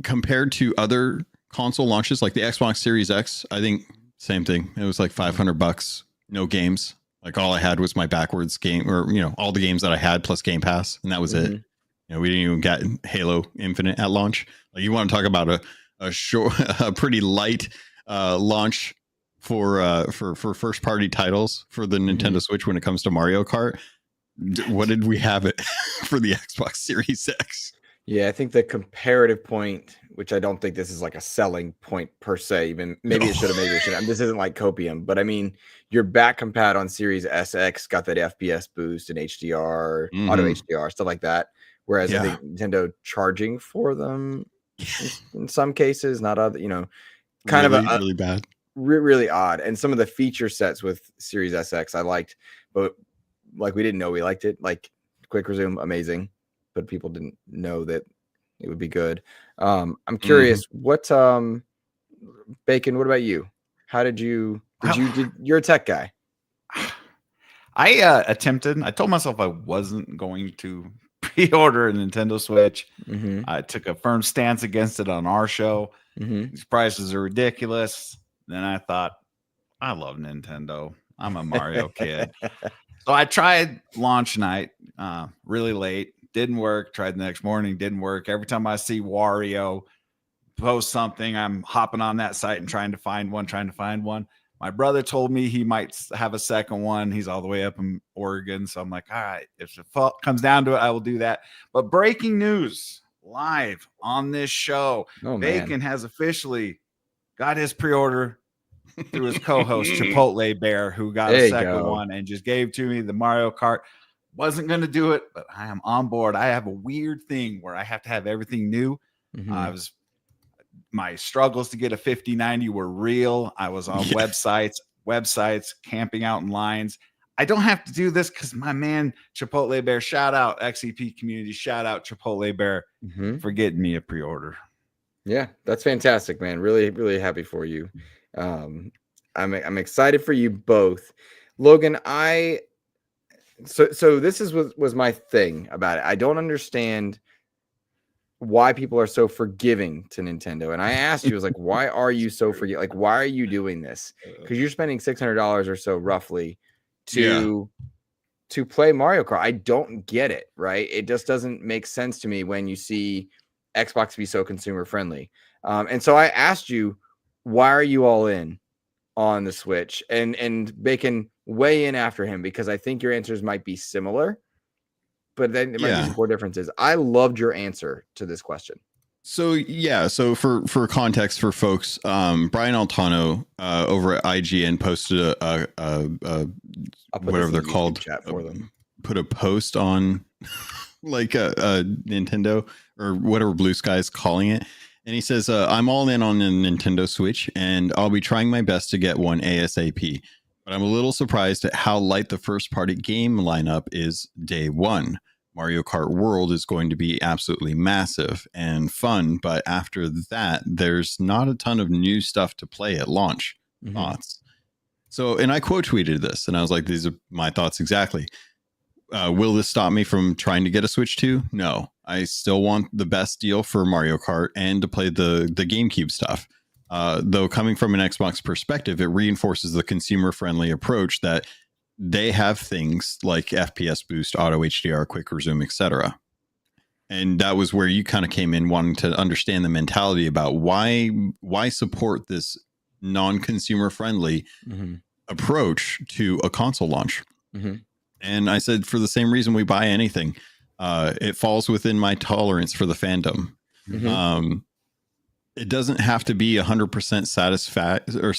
Speaker 3: compared to other console launches like the Xbox Series X. I think same thing. It was like $500, no games. Like all I had was my backwards game, or all the games that I had plus Game Pass, and that was it. We didn't even get Halo Infinite at launch. Like, you want to talk about a pretty light launch for first party titles for the Nintendo Switch when it comes to Mario Kart. What did we have it for the Xbox Series X?
Speaker 1: Yeah, I think the comparative point, which I don't think this is like a selling point per se, even maybe it should have, maybe it shouldn't. This isn't like copium, but I mean, your back compat on Series SX got that FPS boost and HDR, auto HDR, stuff like that. Whereas I think Nintendo charging for them in some cases, not other, kind
Speaker 3: really,
Speaker 1: of
Speaker 3: really bad.
Speaker 1: Really odd. And some of the feature sets with Series SX I liked, but like we didn't know we liked it. Like quick resume, amazing, but people didn't know that it would be good. I'm curious, what Bacon, what about you? How did you're a tech guy.
Speaker 2: I told myself I wasn't going to pre-order a Nintendo Switch. I took a firm stance against it on our show. These prices are ridiculous. Then I thought, I love Nintendo. I'm a Mario kid. So I tried launch night really late. Didn't work. Tried the next morning. Didn't work. Every time I see Wario post something, I'm hopping on that site and trying to find one. My brother told me he might have a second one. He's all the way up in Oregon. So I'm like, all right, if it comes down to it, I will do that. But breaking news live on this show. Bacon has officially got his pre-order through his co-host Chipotle Bear, who got a second one and just gave to me the Mario Kart. Wasn't going to do it, but I am on board. I have a weird thing where I have to have everything new. My struggles to get a 5090 were real. I was on websites, camping out in lines. I don't have to do this because my man Chipotle Bear, shout out XEP community, shout out Chipotle Bear for getting me a pre-order. Yeah,
Speaker 1: that's fantastic, man. Really, really happy for you. I'm excited for you both. Logan, so this was my thing about it. I don't understand why people are so forgiving to Nintendo. And I asked you, I was like, why are you so forgiving? Like, why are you doing this? Because you're spending $600 or so roughly to play Mario Kart. I don't get it, right? It just doesn't make sense to me when you see Xbox be so consumer friendly. And so I asked you, why are you all in on the Switch? And Bacon, weigh in after him, because I think your answers might be similar, but then there might be some core differences. I loved your answer to this question.
Speaker 3: So yeah, so for context for folks, Brian Altano over at IGN posted a whatever they're called,
Speaker 1: chat for them.
Speaker 3: Put a post on like a Nintendo or whatever Blue Sky is calling it, and he says, "I'm all in on the Nintendo Switch, and I'll be trying my best to get one ASAP. But I'm a little surprised at how light the first party game lineup is day one. Mario Kart World is going to be absolutely massive and fun, but after that, there's not a ton of new stuff to play at launch." Thoughts? So, and I quote tweeted this, and I was like, "These are my thoughts exactly." Will this stop me from trying to get a Switch 2? No, I still want the best deal for Mario Kart and to play the GameCube stuff. Though coming from an Xbox perspective, it reinforces the consumer-friendly approach that they have things like FPS boost, auto HDR, quick resume, etc. And that was where you kind of came in wanting to understand the mentality about why support this non-consumer friendly approach to a console launch. And I said, for the same reason we buy anything, it falls within my tolerance for the fandom. It doesn't have to be 100% satisfied or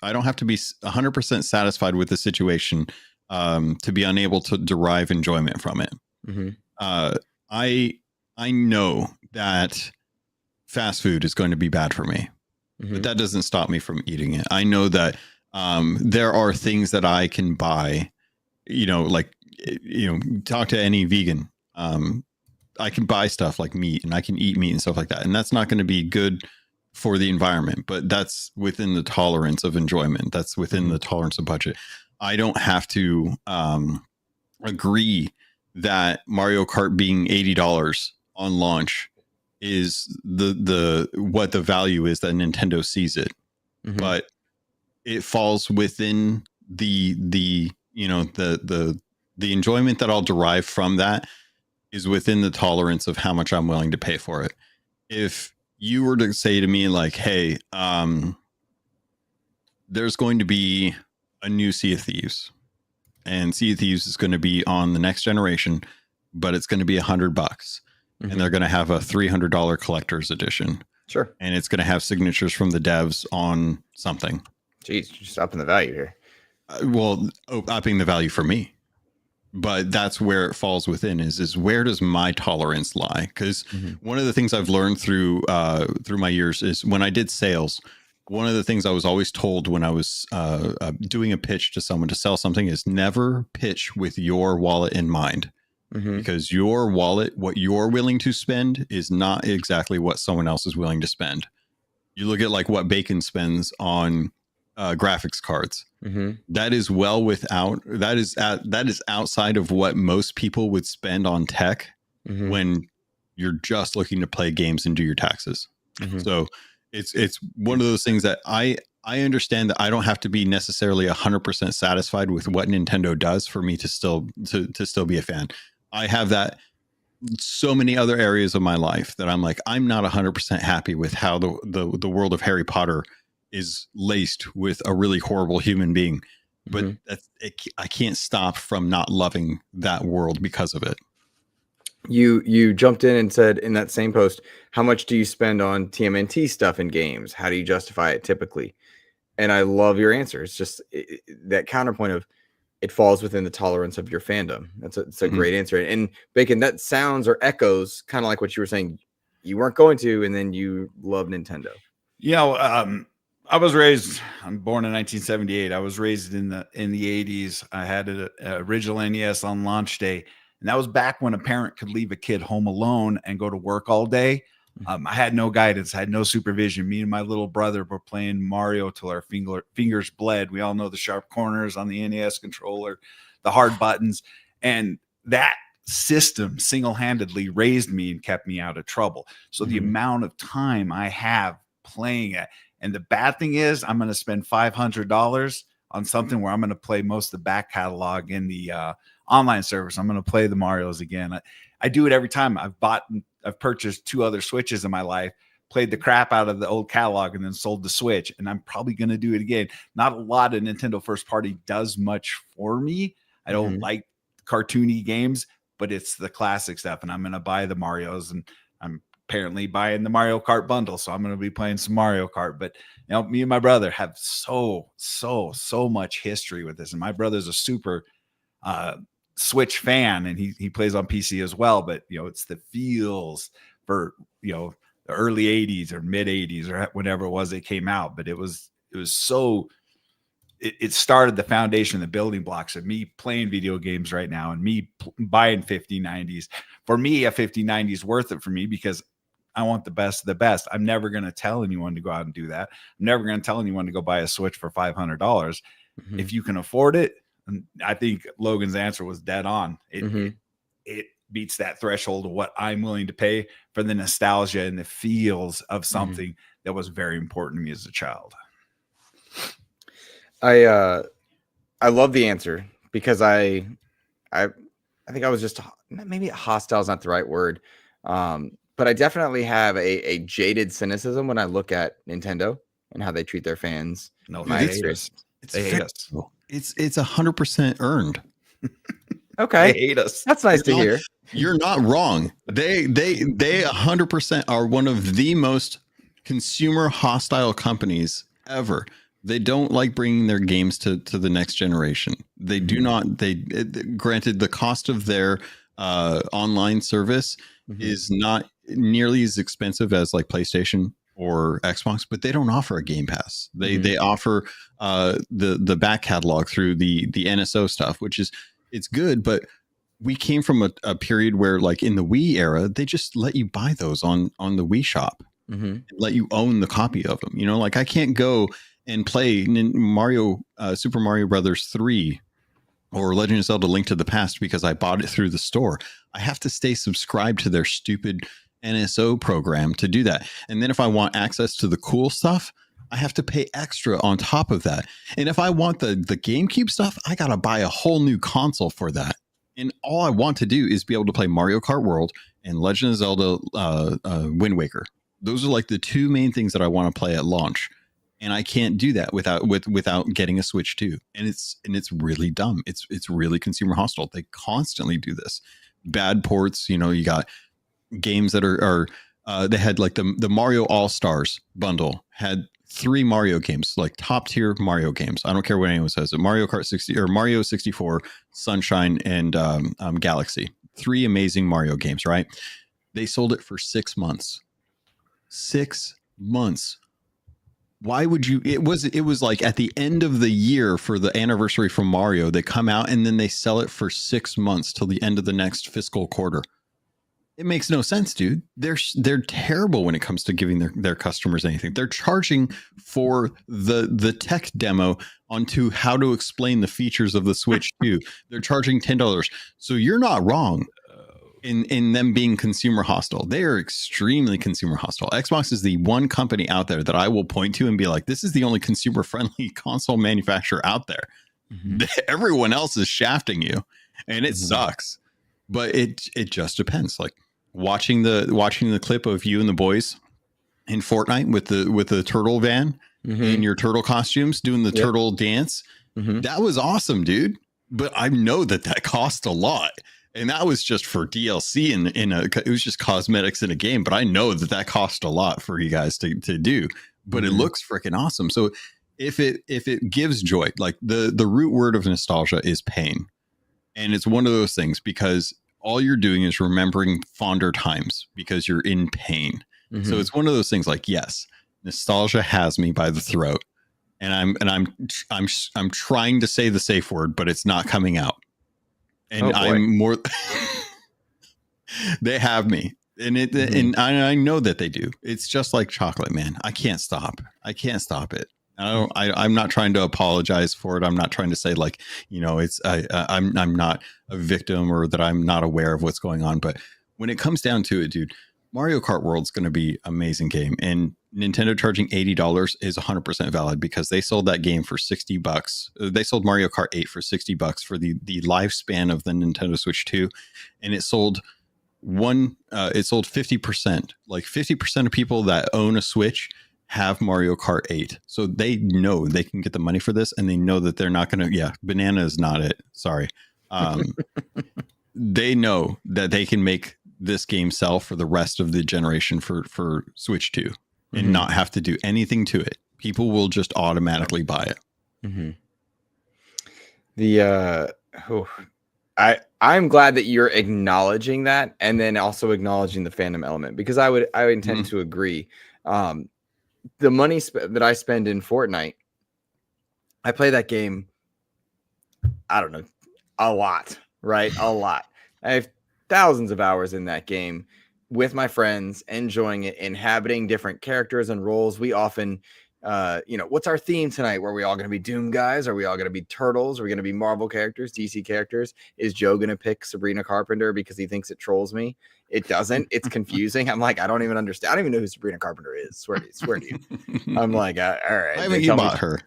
Speaker 3: I don't have to be 100% satisfied with the situation to be unable to derive enjoyment from it. I know that fast food is going to be bad for me, but that doesn't stop me from eating it. I know that there are things that I can buy, talk to any vegan. I can buy stuff like meat and I can eat meat and stuff like that. And that's not going to be good for the environment, but that's within the tolerance of enjoyment. That's within the tolerance of budget. I don't have to agree that Mario Kart being $80 on launch is the what the value is that Nintendo sees it. But it falls within the enjoyment that I'll derive from that is within the tolerance of how much I'm willing to pay for it. If you were to say to me like, hey, there's going to be a new Sea of Thieves, and Sea of Thieves is going to be on the next generation, but it's going to be $100, and they're going to have a $300 collector's edition.
Speaker 1: Sure.
Speaker 3: And it's going to have signatures from the devs on something.
Speaker 1: Jeez, you're just upping the value here.
Speaker 3: Upping the value for me. But that's where it falls within is where does my tolerance lie? Because one of the things I've learned through my years is when I did sales, one of the things I was always told when I was doing a pitch to someone to sell something is never pitch with your wallet in mind. Because your wallet, what you're willing to spend is not exactly what someone else is willing to spend. You look at like what Bacon spends on graphics cards. That is that is outside of what most people would spend on tech when you're just looking to play games and do your taxes. So it's one of those things that I understand that I don't have to be necessarily 100% satisfied with what Nintendo does for me to still be a fan. I have that so many other areas of my life that I'm like, I'm not 100% happy with how the world of Harry Potter is laced with a really horrible human being, but I can't stop from not loving that world because of it.
Speaker 1: You jumped in and said in that same post, how much do you spend on TMNT stuff in games? How do you justify it typically? And I love your answer. It's just that counterpoint of it falls within the tolerance of your fandom. It's a great answer. And Bacon, that sounds or echoes kind of like what you were saying. You weren't going to, and then you love Nintendo.
Speaker 2: I'm born in 1978. I was raised in the 80s. I had an original NES on launch day. And that was back when a parent could leave a kid home alone and go to work all day. I had no guidance. I had no supervision. Me and my little brother were playing Mario till our fingers bled. We all know the sharp corners on the NES controller, the hard buttons. And that system single-handedly raised me and kept me out of trouble. So the amount of time I have playing it. And the bad thing is I'm going to spend $500 on something where I'm going to play most of the back catalog in the online service. I'm going to play the Marios again. I do it every time. I've purchased 2 other Switches in my life, played the crap out of the old catalog, and then sold the Switch. And I'm probably going to do it again. Not a lot of Nintendo first party does much for me. I don't like cartoony games, but it's the classic stuff. And I'm going to buy the Marios, and I'm apparently buying the Mario Kart bundle, so I'm going to be playing some Mario Kart. But me and my brother have so much history with this, and my brother's a super Switch fan, and he plays on PC as well. But it's the feels for the early 80s or mid 80s or whenever it was it came out. But it was so it started the foundation, the building blocks of me playing video games right now, and me buying 5090s. For me, a 5090 is worth it for me because I want the best of the best. I'm never going to tell anyone to go out and do that. I'm never going to tell anyone to go buy a Switch for $500. Mm-hmm. If you can afford it, I think Logan's answer was dead on. It beats that threshold of what I'm willing to pay for the nostalgia and the feels of something that was very important to me as a child.
Speaker 1: I love the answer because I think I was just, maybe hostile is not the right word, but I definitely have a jaded cynicism when I look at Nintendo and how they treat their fans.
Speaker 2: No, they hate us. They hate us.
Speaker 3: It's 100% earned.
Speaker 1: Okay,
Speaker 2: they hate us.
Speaker 1: That's nice to hear.
Speaker 3: You're not wrong. They 100% are one of the most consumer hostile companies ever. They don't like bringing their games to the next generation. They do not. Granted, the cost of their online service is not nearly as expensive as like PlayStation or Xbox, but they don't offer a Game Pass. They offer the back catalog through the NSO stuff, which is it's good, but we came from a period where, like in the Wii era, they just let you buy those on the Wii shop, let you own the copy of them. Like I can't go and play Super Mario Brothers 3 or Legend of Zelda Link to the Past because I bought it through the store. I have to stay subscribed to their stupid NSO program to do that. And then if I want access to the cool stuff, I have to pay extra on top of that. And if I want the GameCube stuff, I got to buy a whole new console for that. And all I want to do is be able to play Mario Kart World and Legend of Zelda Wind Waker. Those are like the two main things that I want to play at launch. And I can't do that without getting a Switch 2. And it's really dumb. It's really consumer hostile. They constantly do this. Bad ports, you got games that are they had like the Mario All-Stars bundle had 3 Mario games, like top tier Mario games. I don't care what anyone says. Mario Kart 60 or Mario 64, Sunshine, and Galaxy. 3 amazing Mario games, right? They sold it for 6 months. 6 months. Why would you? It was like at the end of the year for the anniversary from Mario, they come out and then they sell it for 6 months till the end of the next fiscal quarter. It makes no sense, dude. They're terrible when it comes to giving their customers anything. They're charging for the tech demo onto how to explain the features of the Switch 2. They're charging $10. So you're not wrong in them being consumer hostile. They are extremely consumer hostile. Xbox is the one company out there that I will point to and be like, this is the only consumer friendly console manufacturer out there. Everyone else is shafting you, and it sucks. But it just depends. Like watching the clip of you and the boys in Fortnite with the turtle van in your turtle costumes doing the turtle dance. That was awesome, dude. But I know that cost a lot. And that was just for DLC it was just cosmetics in a game. But I know that cost a lot for you guys to do. But it looks freaking awesome. So if it gives joy, like the root word of nostalgia is pain. And it's one of those things because all you're doing is remembering fonder times because you're in pain. So it's one of those things like, yes, nostalgia has me by the throat. And I'm trying to say the safe word, but it's not coming out. And I'm more they have me. And and I know that they do. It's just like chocolate, man. I can't stop it. I'm not trying to apologize for it. I'm not trying to say like, it's I'm not a victim or that I'm not aware of what's going on. But when it comes down to it, dude, Mario Kart World's going to be an amazing game. And Nintendo charging $80 is 100% valid because they sold that game for $60. They sold Mario Kart 8 for $60 for the lifespan of the Nintendo Switch 2. And it sold 50%. Like 50% of people that own a Switch have Mario Kart 8. So they know they can get the money for this, and they know that they're not going to, banana is not it. Sorry. They know that they can make this game sell for the rest of the generation for Switch 2 and not have to do anything to it. People will just automatically buy it.
Speaker 1: I'm glad that you're acknowledging that, and then also acknowledging the fandom element, because I would intend to agree. The money that I spend in Fortnite, I play that game, I don't know, a lot, right? A lot. I have thousands of hours in that game with my friends, enjoying it, inhabiting different characters and roles. We often, what's our theme tonight? Were we all going to be Doom guys? Are we all going to be Turtles? Are we going to be Marvel characters, DC characters? Is Joe going to pick Sabrina Carpenter because he thinks it trolls me? It doesn't. It's confusing. I'm like, I don't even understand. I don't even know who Sabrina Carpenter is. Swear to you. I'm like, all right.
Speaker 3: Why haven't you bought her?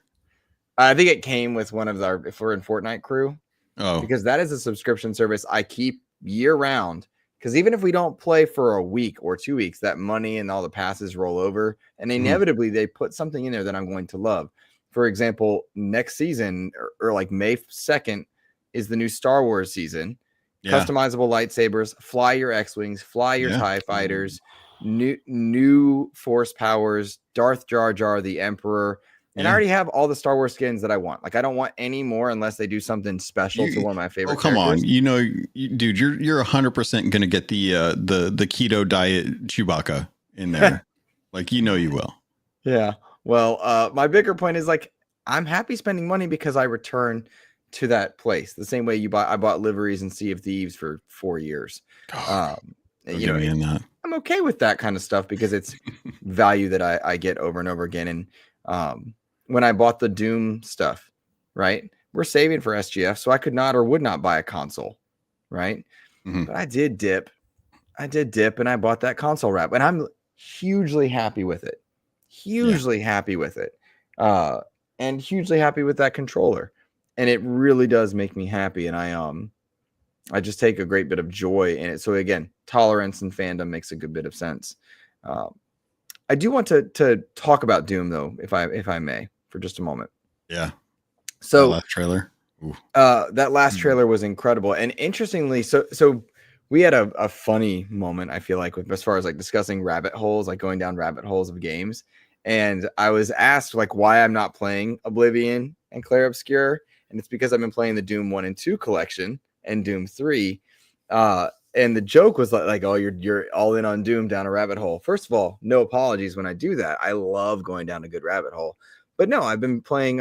Speaker 1: I think it came with one of our, if we're in Fortnite crew.
Speaker 3: Oh,
Speaker 1: because that is a subscription service I keep year round. Because even if we don't play for a week or 2 weeks, that money and all the passes roll over, and inevitably they put something in there that I'm going to love. For example, next season or like May 2nd is the new Star Wars season. Customizable lightsabers, fly your X-Wings, fly your TIE fighters, new force powers, Darth Jar Jar, the Emperor. And I already have all the Star Wars skins that I want. Like, I don't want any more unless they do something special to one of my favorite.
Speaker 3: Oh, come
Speaker 1: characters.
Speaker 3: on! Dude, you're 100% gonna get the keto diet Chewbacca in there. Like, you will.
Speaker 1: Yeah. Well, my bigger point is, like, I'm happy spending money because I return to that place the same way I bought liveries and Sea of Thieves for 4 years. I'm okay with that kind of stuff because it's value that I get over and over again. And when I bought the Doom stuff, right, we're saving for SGF, so I could not or would not buy a console, right? But I did dip, and I bought that console wrap, and I'm hugely happy with it. Happy with it, and hugely happy with that controller. And it really does make me happy, and I just take a great bit of joy in it. So again, tolerance and fandom makes a good bit of sense. I do want to talk about Doom, though, if I may, for just a moment.
Speaker 3: Yeah.
Speaker 1: So
Speaker 3: that last trailer.
Speaker 1: That last trailer was incredible, and interestingly, so we had a funny moment, I feel like, with as far as like discussing rabbit holes, like going down rabbit holes of games. And I was asked like why I'm not playing Oblivion and Clair Obscur, and it's because I've been playing the Doom 1 and 2 collection and Doom 3. And the joke was like, oh, you're all in on Doom down a rabbit hole. First of all, no apologies when I do that. I love going down a good rabbit hole. But no, I've been playing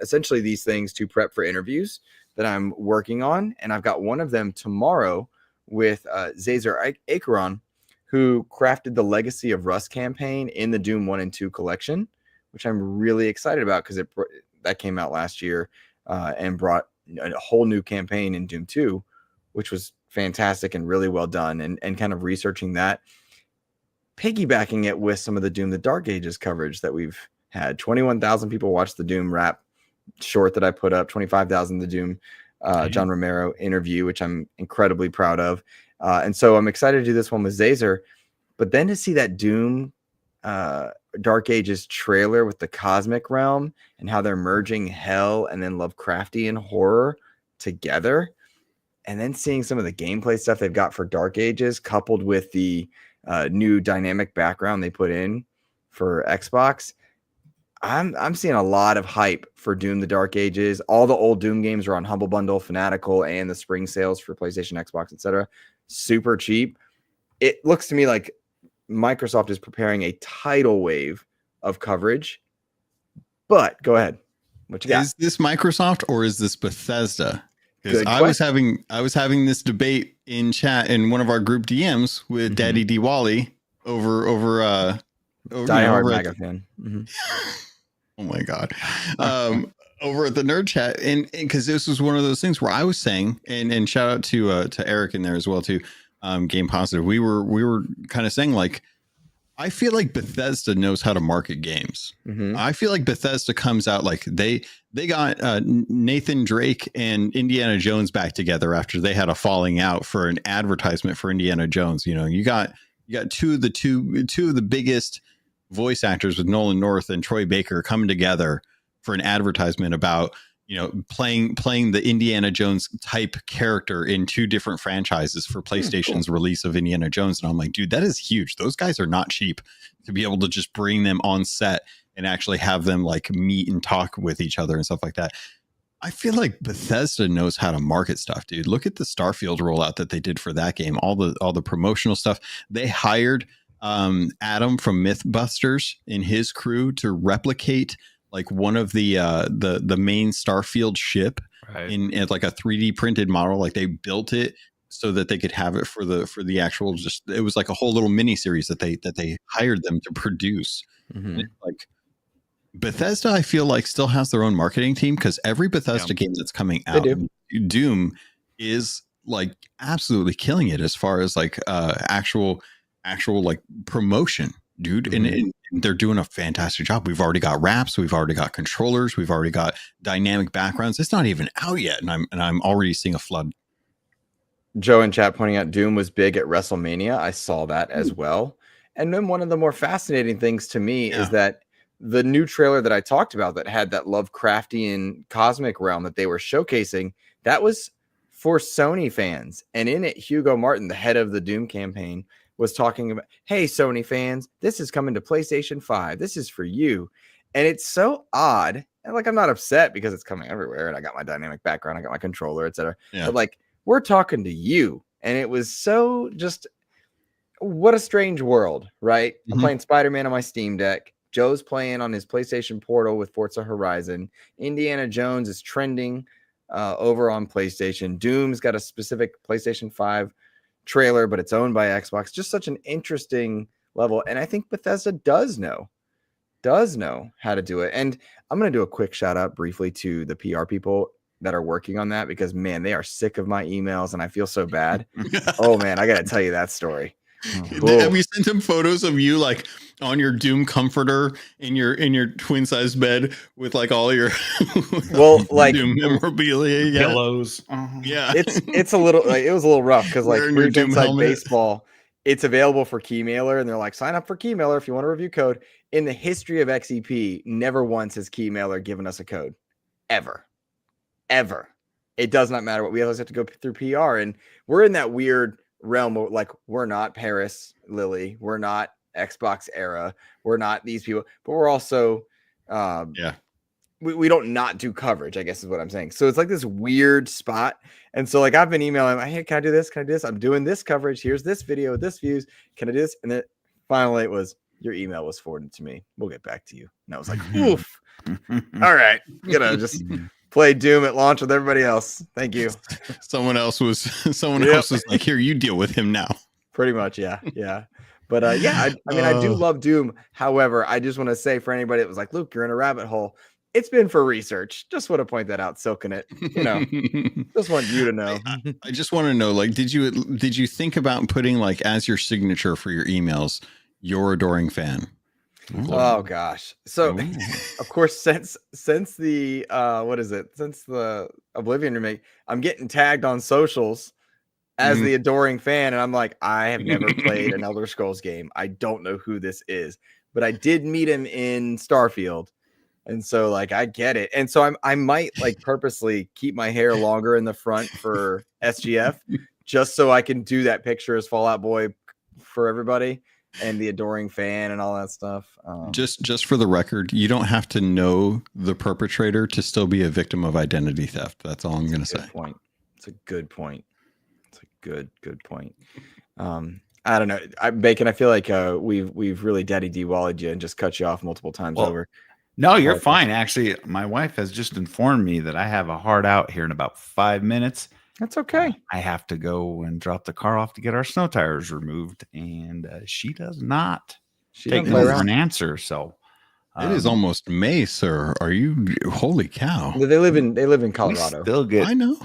Speaker 1: essentially these things to prep for interviews that I'm working on. And I've got one of them tomorrow with Zazer Acheron, who crafted the Legacy of Rust campaign in the Doom 1 and 2 collection, which I'm really excited about because that came out last year and brought a whole new campaign in Doom 2, which was fantastic and really well done. And kind of researching that, piggybacking it with some of the Doom the Dark Ages coverage that we've had. 21,000 people watched the Doom rap short that I put up, 25,000 the Doom John Romero interview, which I'm incredibly proud of. And so I'm excited to do this one with Zazer, but then to see that Doom Dark Ages trailer with the cosmic realm and how they're merging hell and then Lovecraftian horror together, and then seeing some of the gameplay stuff they've got for Dark Ages coupled with the new dynamic background they put in for Xbox, I'm seeing a lot of hype for Doom the Dark Ages. All the old Doom games are on Humble Bundle, Fanatical, and the spring sales for PlayStation, Xbox, etc. Super cheap. It looks to me like Microsoft is preparing a tidal wave of coverage. But go ahead. What you got?
Speaker 3: Is this Microsoft or is this Bethesda? Because I was having this debate in chat in one of our group DMs with Daddy Diwali over
Speaker 1: Die Hard MAGA fan.
Speaker 3: Oh my God. Over at the nerd chat. And because this was one of those things where I was saying, and shout out to Eric in there as well, too. Game Positive. We were kind of saying, like, I feel like Bethesda knows how to market games. I feel like Bethesda comes out like they got Nathan Drake and Indiana Jones back together after they had a falling out for an advertisement for Indiana Jones. You got two of the biggest voice actors with Nolan North and Troy Baker coming together for an advertisement about playing the Indiana Jones type character in 2 different franchises for PlayStation's release of Indiana Jones. And I'm like, dude, that is huge. Those guys are not cheap to be able to just bring them on set and actually have them like meet and talk with each other and stuff like that. I feel like Bethesda knows how to market stuff, dude. Look at the Starfield rollout that they did for that game. All the promotional stuff. They hired Adam from Mythbusters and his crew to replicate like one of the main Starfield ship in like a 3D printed model. Like they built it so that they could have it for the actual. Just it was like a whole little mini series that they hired them to produce. Like Bethesda, I feel like still has their own marketing team because every Bethesda game that's coming out, Doom is like absolutely killing it as far as like actual like promotion, dude. And they're doing a fantastic job. We've already got wraps, we've already got controllers, we've already got dynamic backgrounds. It's not even out yet, and I'm already seeing a flood.
Speaker 1: Joe in chat pointing out Doom was big at WrestleMania. I saw that as well. And then one of the more fascinating things to me is that the new trailer that I talked about that had that Lovecraftian cosmic realm that they were showcasing, that was for Sony fans. And in it, Hugo Martin, the head of the Doom campaign, was talking about, hey, Sony fans, this is coming to PlayStation 5. This is for you. And it's so odd. And like, I'm not upset because it's coming everywhere. And I got my dynamic background, I got my controller, etc. But like, we're talking to you. And it was so just, what a strange world, right? I'm playing Spider-Man on my Steam Deck. Joe's playing on his PlayStation Portal with Forza Horizon. Indiana Jones is trending over on PlayStation. Doom's got a specific PlayStation 5 trailer, but it's owned by Xbox. Just such an interesting level. And I think Bethesda does know how to do it. And I'm going to do a quick shout out briefly to the PR people that are working on that because, man, they are sick of my emails and I feel so bad. Oh, man, I got to tell you that story.
Speaker 3: Have you sent him photos of you like on your Doom comforter in your twin size bed with like all your
Speaker 1: like
Speaker 3: Doom memorabilia,
Speaker 2: pillows?
Speaker 1: It's a little like it was a little rough because like
Speaker 3: your Doom
Speaker 1: Inside
Speaker 3: helmet.
Speaker 1: Baseball, it's available for Keymailer and they're like, sign up for Keymailer if you want a review code. In the history of XEP, never once has Keymailer given us a code, ever. It does not matter what we always have to go through PR, and we're in that weird realm of like, we're not Paris Lily, we're not Xbox era, we're not these people, but we're also we don't not do coverage, I guess is what I'm saying. So it's like this weird spot. And so like I've been emailing, hey, can I do this? I'm doing this coverage, here's this video, this views, can I do this? And then finally it was, your email was forwarded to me, we'll get back to you. And I was like, oof. All right, just play Doom at launch with everybody else. Thank you.
Speaker 3: Someone else was like, here, you deal with him now.
Speaker 1: Pretty much, yeah. But I mean, I do love Doom. However, I just want to say for anybody that was like, Luke, you're in a rabbit hole. It's been for research. Just want to point that out, soaking it. Just want you to know.
Speaker 3: I just want to know, like, did you think about putting like as your signature for your emails, your adoring fan?
Speaker 1: Oh gosh. So of course, since the since the Oblivion remake, I'm getting tagged on socials as the adoring fan, and I'm like, I have never played an Elder Scrolls game. I don't know who this is, but I did meet him in Starfield, and so like I get it. And so I might like purposely keep my hair longer in the front for SGF, just so I can do that picture as Fallout Boy for everybody. And the adoring fan and all that stuff.
Speaker 3: Just for the record, you don't have to know the perpetrator to still be a victim of identity theft. That's all I'm going to say.
Speaker 1: It's a good point. It's a good point. I don't know. Bacon, I feel like we've really daddy D-walled you and just cut you off multiple times over.
Speaker 2: No, you're fine. Actually, my wife has just informed me that I have a hard out here in about 5 minutes.
Speaker 1: That's okay.
Speaker 2: I have to go and drop the car off to get our snow tires removed, and she does not take no for an answer. So
Speaker 3: it is almost May, sir. Are you? Holy cow!
Speaker 1: They live in Colorado.
Speaker 2: We still get
Speaker 3: I know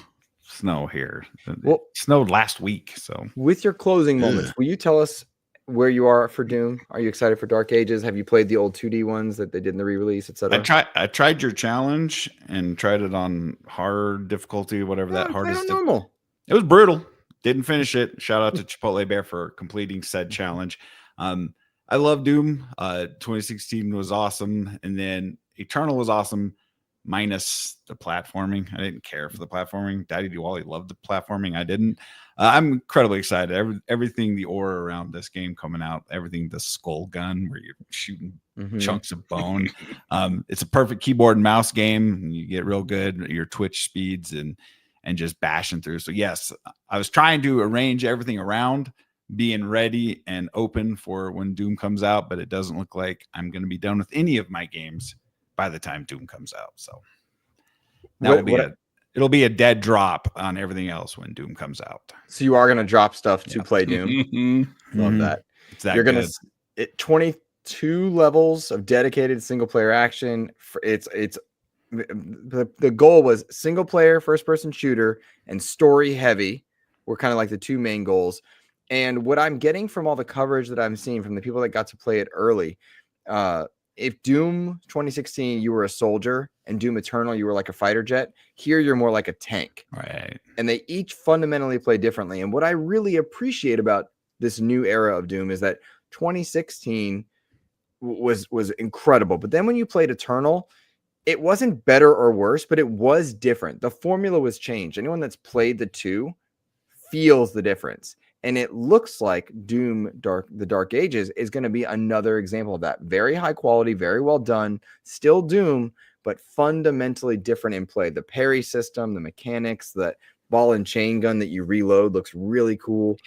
Speaker 2: snow here.
Speaker 1: Well,
Speaker 2: it snowed last week. So
Speaker 1: with your closing moments, will you tell us where you are for Doom? Are you excited for Dark Ages? Have you played the old 2D ones that they did in the re-release, etc.?
Speaker 2: I tried your challenge and tried it on hard difficulty, whatever that hard is.
Speaker 1: Normal.
Speaker 2: It was brutal. Didn't finish it. Shout out to Chipotle Bear for completing said challenge. I love Doom. 2016 was awesome, and then Eternal was awesome. minus the platforming. I didn't care for the platforming. Daddy Diwali loved the platforming. I didn't. I'm incredibly excited. Everything, the aura around this game coming out, everything, the skull gun where you're shooting chunks of bone. It's a perfect keyboard and mouse game. And you get real good at your Twitch speeds and just bashing through. So yes, I was trying to arrange everything around being ready and open for when Doom comes out, but it doesn't look like I'm going to be done with any of my games by the time Doom comes out. So it'll be a dead drop on everything else when Doom comes out.
Speaker 1: So you are going to drop stuff to play Doom. Love that.
Speaker 2: It's that
Speaker 1: You're going to 22 levels of dedicated single player action. The goal was single player first person shooter and story heavy were kind of like the two main goals. And what I'm getting from all the coverage that I'm seeing from the people that got to play it early, if Doom 2016 you were a soldier and Doom Eternal you were like a fighter jet, here you're more like a tank.
Speaker 2: Right.
Speaker 1: And they each fundamentally play differently. And what I really appreciate about this new era of Doom is that 2016 was incredible. But then when you played Eternal, it wasn't better or worse, but it was different. The formula was changed. Anyone that's played the two feels the difference. And it looks like Doom the Dark Ages is going to be another example of that. Very high quality, very well done. Still Doom, but fundamentally different in play. The parry system, the mechanics, the ball and chain gun that you reload looks really cool.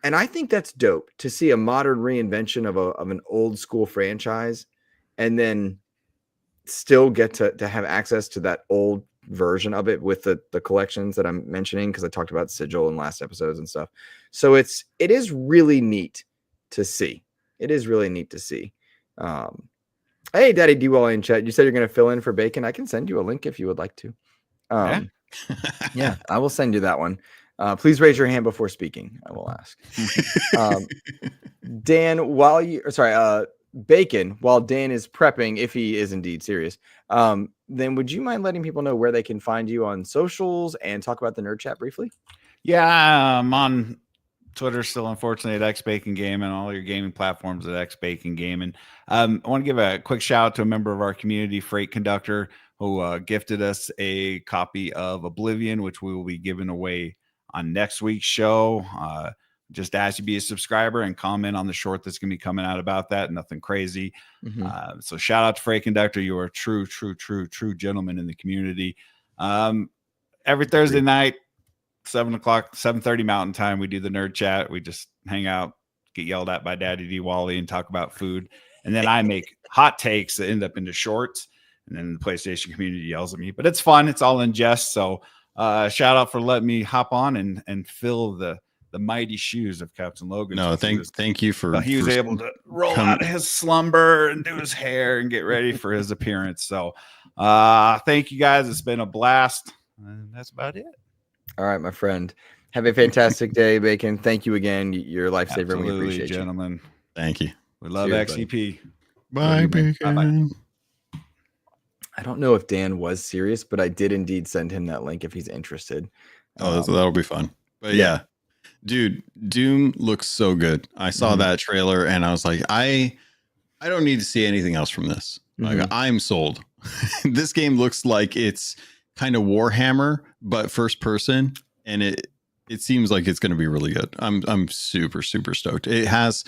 Speaker 1: And I think that's dope to see a modern reinvention of an old school franchise and then still get to have access to that old version of it with the collections that I'm mentioning, because I talked about Sigil in last episodes and stuff. So it is really neat to see. It is really neat to see. Hey, Daddy Diwali in chat, you said you're going to fill in for Bacon. I can send you a link if you would like to. Yeah, I will send you that one. Please raise your hand before speaking. I will ask. Dan, Bacon, while Dan is prepping, if he is indeed serious, then would you mind letting people know where they can find you on socials and talk about the nerd chat briefly?
Speaker 2: Yeah, I'm on Twitter still, unfortunately, at xBaconGamnx and all your gaming platforms at xBaconGamnx. I want to give a quick shout out to a member of our community, Freight Conductor, who gifted us a copy of Oblivion, which we will be giving away on next week's show. Just ask you to be a subscriber and comment on the short that's going to be coming out about that. Nothing crazy. So shout out to Freight Conductor. You are a true gentleman in the community. Every Thursday night, 7:30 Mountain Time, we do the nerd chat. We just hang out, get yelled at by Daddy Diwali and talk about food. And then I make hot takes that end up into shorts. And then the PlayStation community yells at me, but it's fun. It's all in jest. So shout out for letting me hop on and fill the mighty shoes of Captain Logun.
Speaker 3: No, thank you for
Speaker 2: he was able to roll out of his slumber and do his hair and get ready for his appearance. So thank you guys. It's been a blast. And that's about it.
Speaker 1: All right, my friend. Have a fantastic day, Bacon. Thank you again. You're a lifesaver.
Speaker 2: Absolutely,
Speaker 1: and we appreciate
Speaker 2: gentlemen.
Speaker 3: Thank you.
Speaker 2: We love XEP.
Speaker 3: Bye, Bacon.
Speaker 2: Bye-bye.
Speaker 1: I don't know if Dan was serious, but I did indeed send him that link if he's interested.
Speaker 3: That'll be fun. But yeah, dude, Doom looks so good. I saw that trailer and I was like, I don't need to see anything else from this. Like, I'm sold. This game looks like it's kind of Warhammer, but first person, and it seems like it's going to be really good. I'm super stoked. It has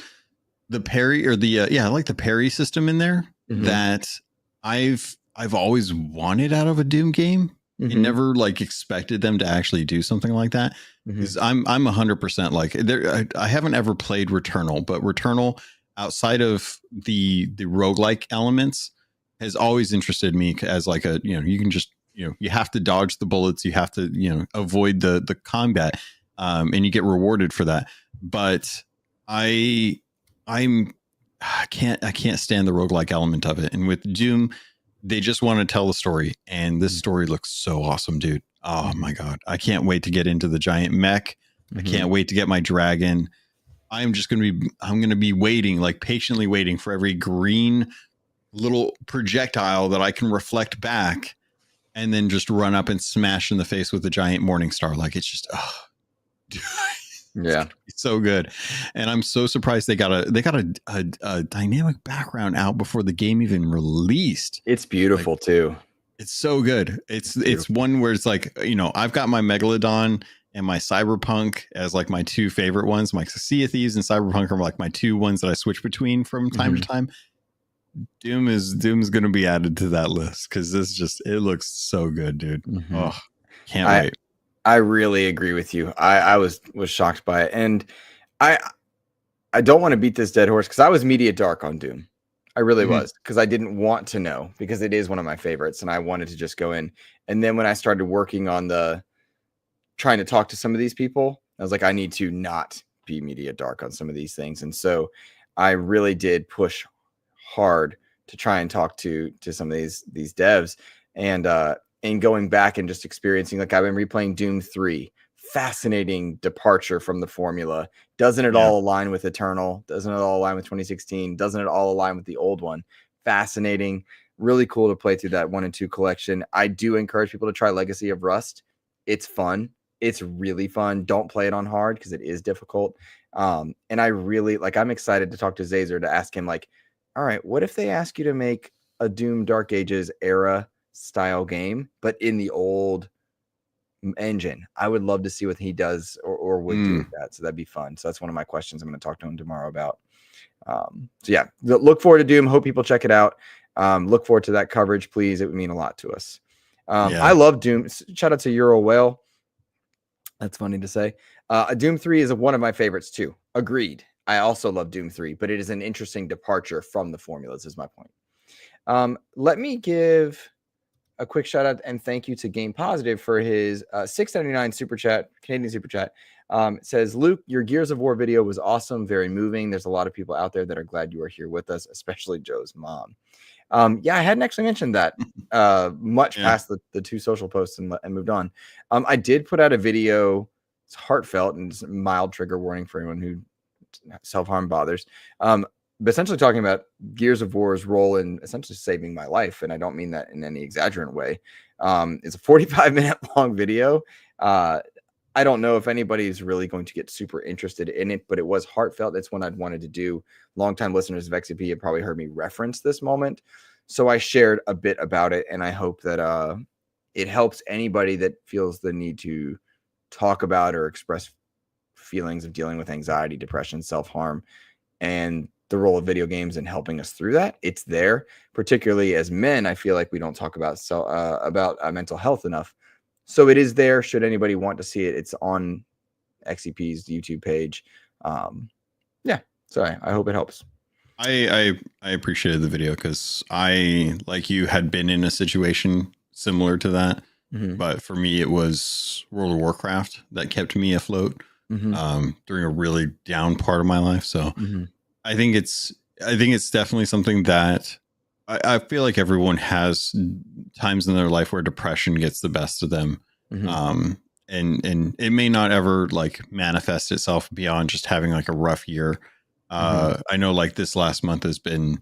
Speaker 3: the parry or I like the parry system in there that I've always wanted out of a Doom game. I never like expected them to actually do something like that. Because I'm 100% like I haven't ever played Returnal, but Returnal outside of the roguelike elements has always interested me as like you can just, you have to dodge the bullets. You have to, avoid the combat and you get rewarded for that. But I can't stand the roguelike element of it. And with Doom, they just want to tell the story, and this story looks so awesome, dude. Oh my God. I can't wait to get into the giant mech. I can't wait to get my dragon. I'm going to be waiting, like patiently waiting for every green little projectile that I can reflect back and then just run up and smash in the face with a giant morning star. Like, it's just,
Speaker 1: yeah,
Speaker 3: it's so good. And I'm so surprised they got a dynamic background out before the game even released.
Speaker 1: It's beautiful too.
Speaker 3: It's so good. It's one where it's like, you know, I've got my Megalodon and my Cyberpunk as like my two favorite ones. My Sea of Thieves and Cyberpunk are like my two ones that I switch between from time to time. Doom's going to be added to that list because it looks so good, dude. Oh, can't wait.
Speaker 1: I really agree with you. I was shocked by it, and I don't want to beat this dead horse because I was media dark on Doom. I really was, because I didn't want to know, because it is one of my favorites and I wanted to just go in. And then when I started working on trying to talk to some of these people, I was like, I need to not be media dark on some of these things. And so I really did push hard to try and talk to some of these devs, and going back and just experiencing, like, I've been replaying Doom 3. Fascinating departure from the formula. Doesn't it all align with Eternal? Doesn't it all align with 2016? Doesn't it all align with the old one? Fascinating. Really cool to play through that 1 and 2 collection. I do encourage people to try Legacy of Rust. It's fun. It's really fun. Don't play it on hard because it is difficult. And I really, like, I'm excited to talk to Zazer to ask him, like, all right, what if they ask you to make a Doom Dark Ages era style game, but in the old engine? I would love to see what he does or would do with that. So that'd be fun. So that's one of my questions I'm going to talk to him tomorrow about. So yeah, look forward to Doom. Hope people check it out. Look forward to that coverage, please. It would mean a lot to us. I love Doom. Shout out to Euro Whale. That's funny to say. Doom 3 is one of my favorites too. Agreed. I also love Doom 3, but it is an interesting departure from the formulas, is my point. Let me give a quick shout out and thank you to Game Positive for his $6.99 super chat, Canadian super chat. It says, Luke, your Gears of War video was awesome, very moving. There's a lot of people out there that are glad you are here with us, especially Joe's mom. Yeah, I hadn't actually mentioned that much past the 2 social posts and moved on. I did put out a video. It's heartfelt and it's a mild trigger warning for anyone who self-harm bothers. But essentially talking about Gears of War's role in essentially saving my life. And I don't mean that in any exaggerant way. It's a 45-minute long video. I don't know if anybody's really going to get super interested in it, but it was heartfelt. It's one I'd wanted to do. Longtime listeners of XEP have probably heard me reference this moment. So I shared a bit about it, and I hope that it helps anybody that feels the need to talk about or express feelings of dealing with anxiety, depression, self-harm, and the role of video games in helping us through that. It's there, particularly as men. I feel like we don't talk about mental health enough. So it is there. Should anybody want to see it, it's on XEP's YouTube page. Yeah. Sorry. I hope it helps.
Speaker 3: I appreciated the video because I, like you, had been in a situation similar to that. But for me, it was World of Warcraft that kept me afloat during a really down part of my life. So I think it's definitely something that I feel like everyone has times in their life where depression gets the best of them. And it may not ever like manifest itself beyond just having like a rough year. I know like this last month has been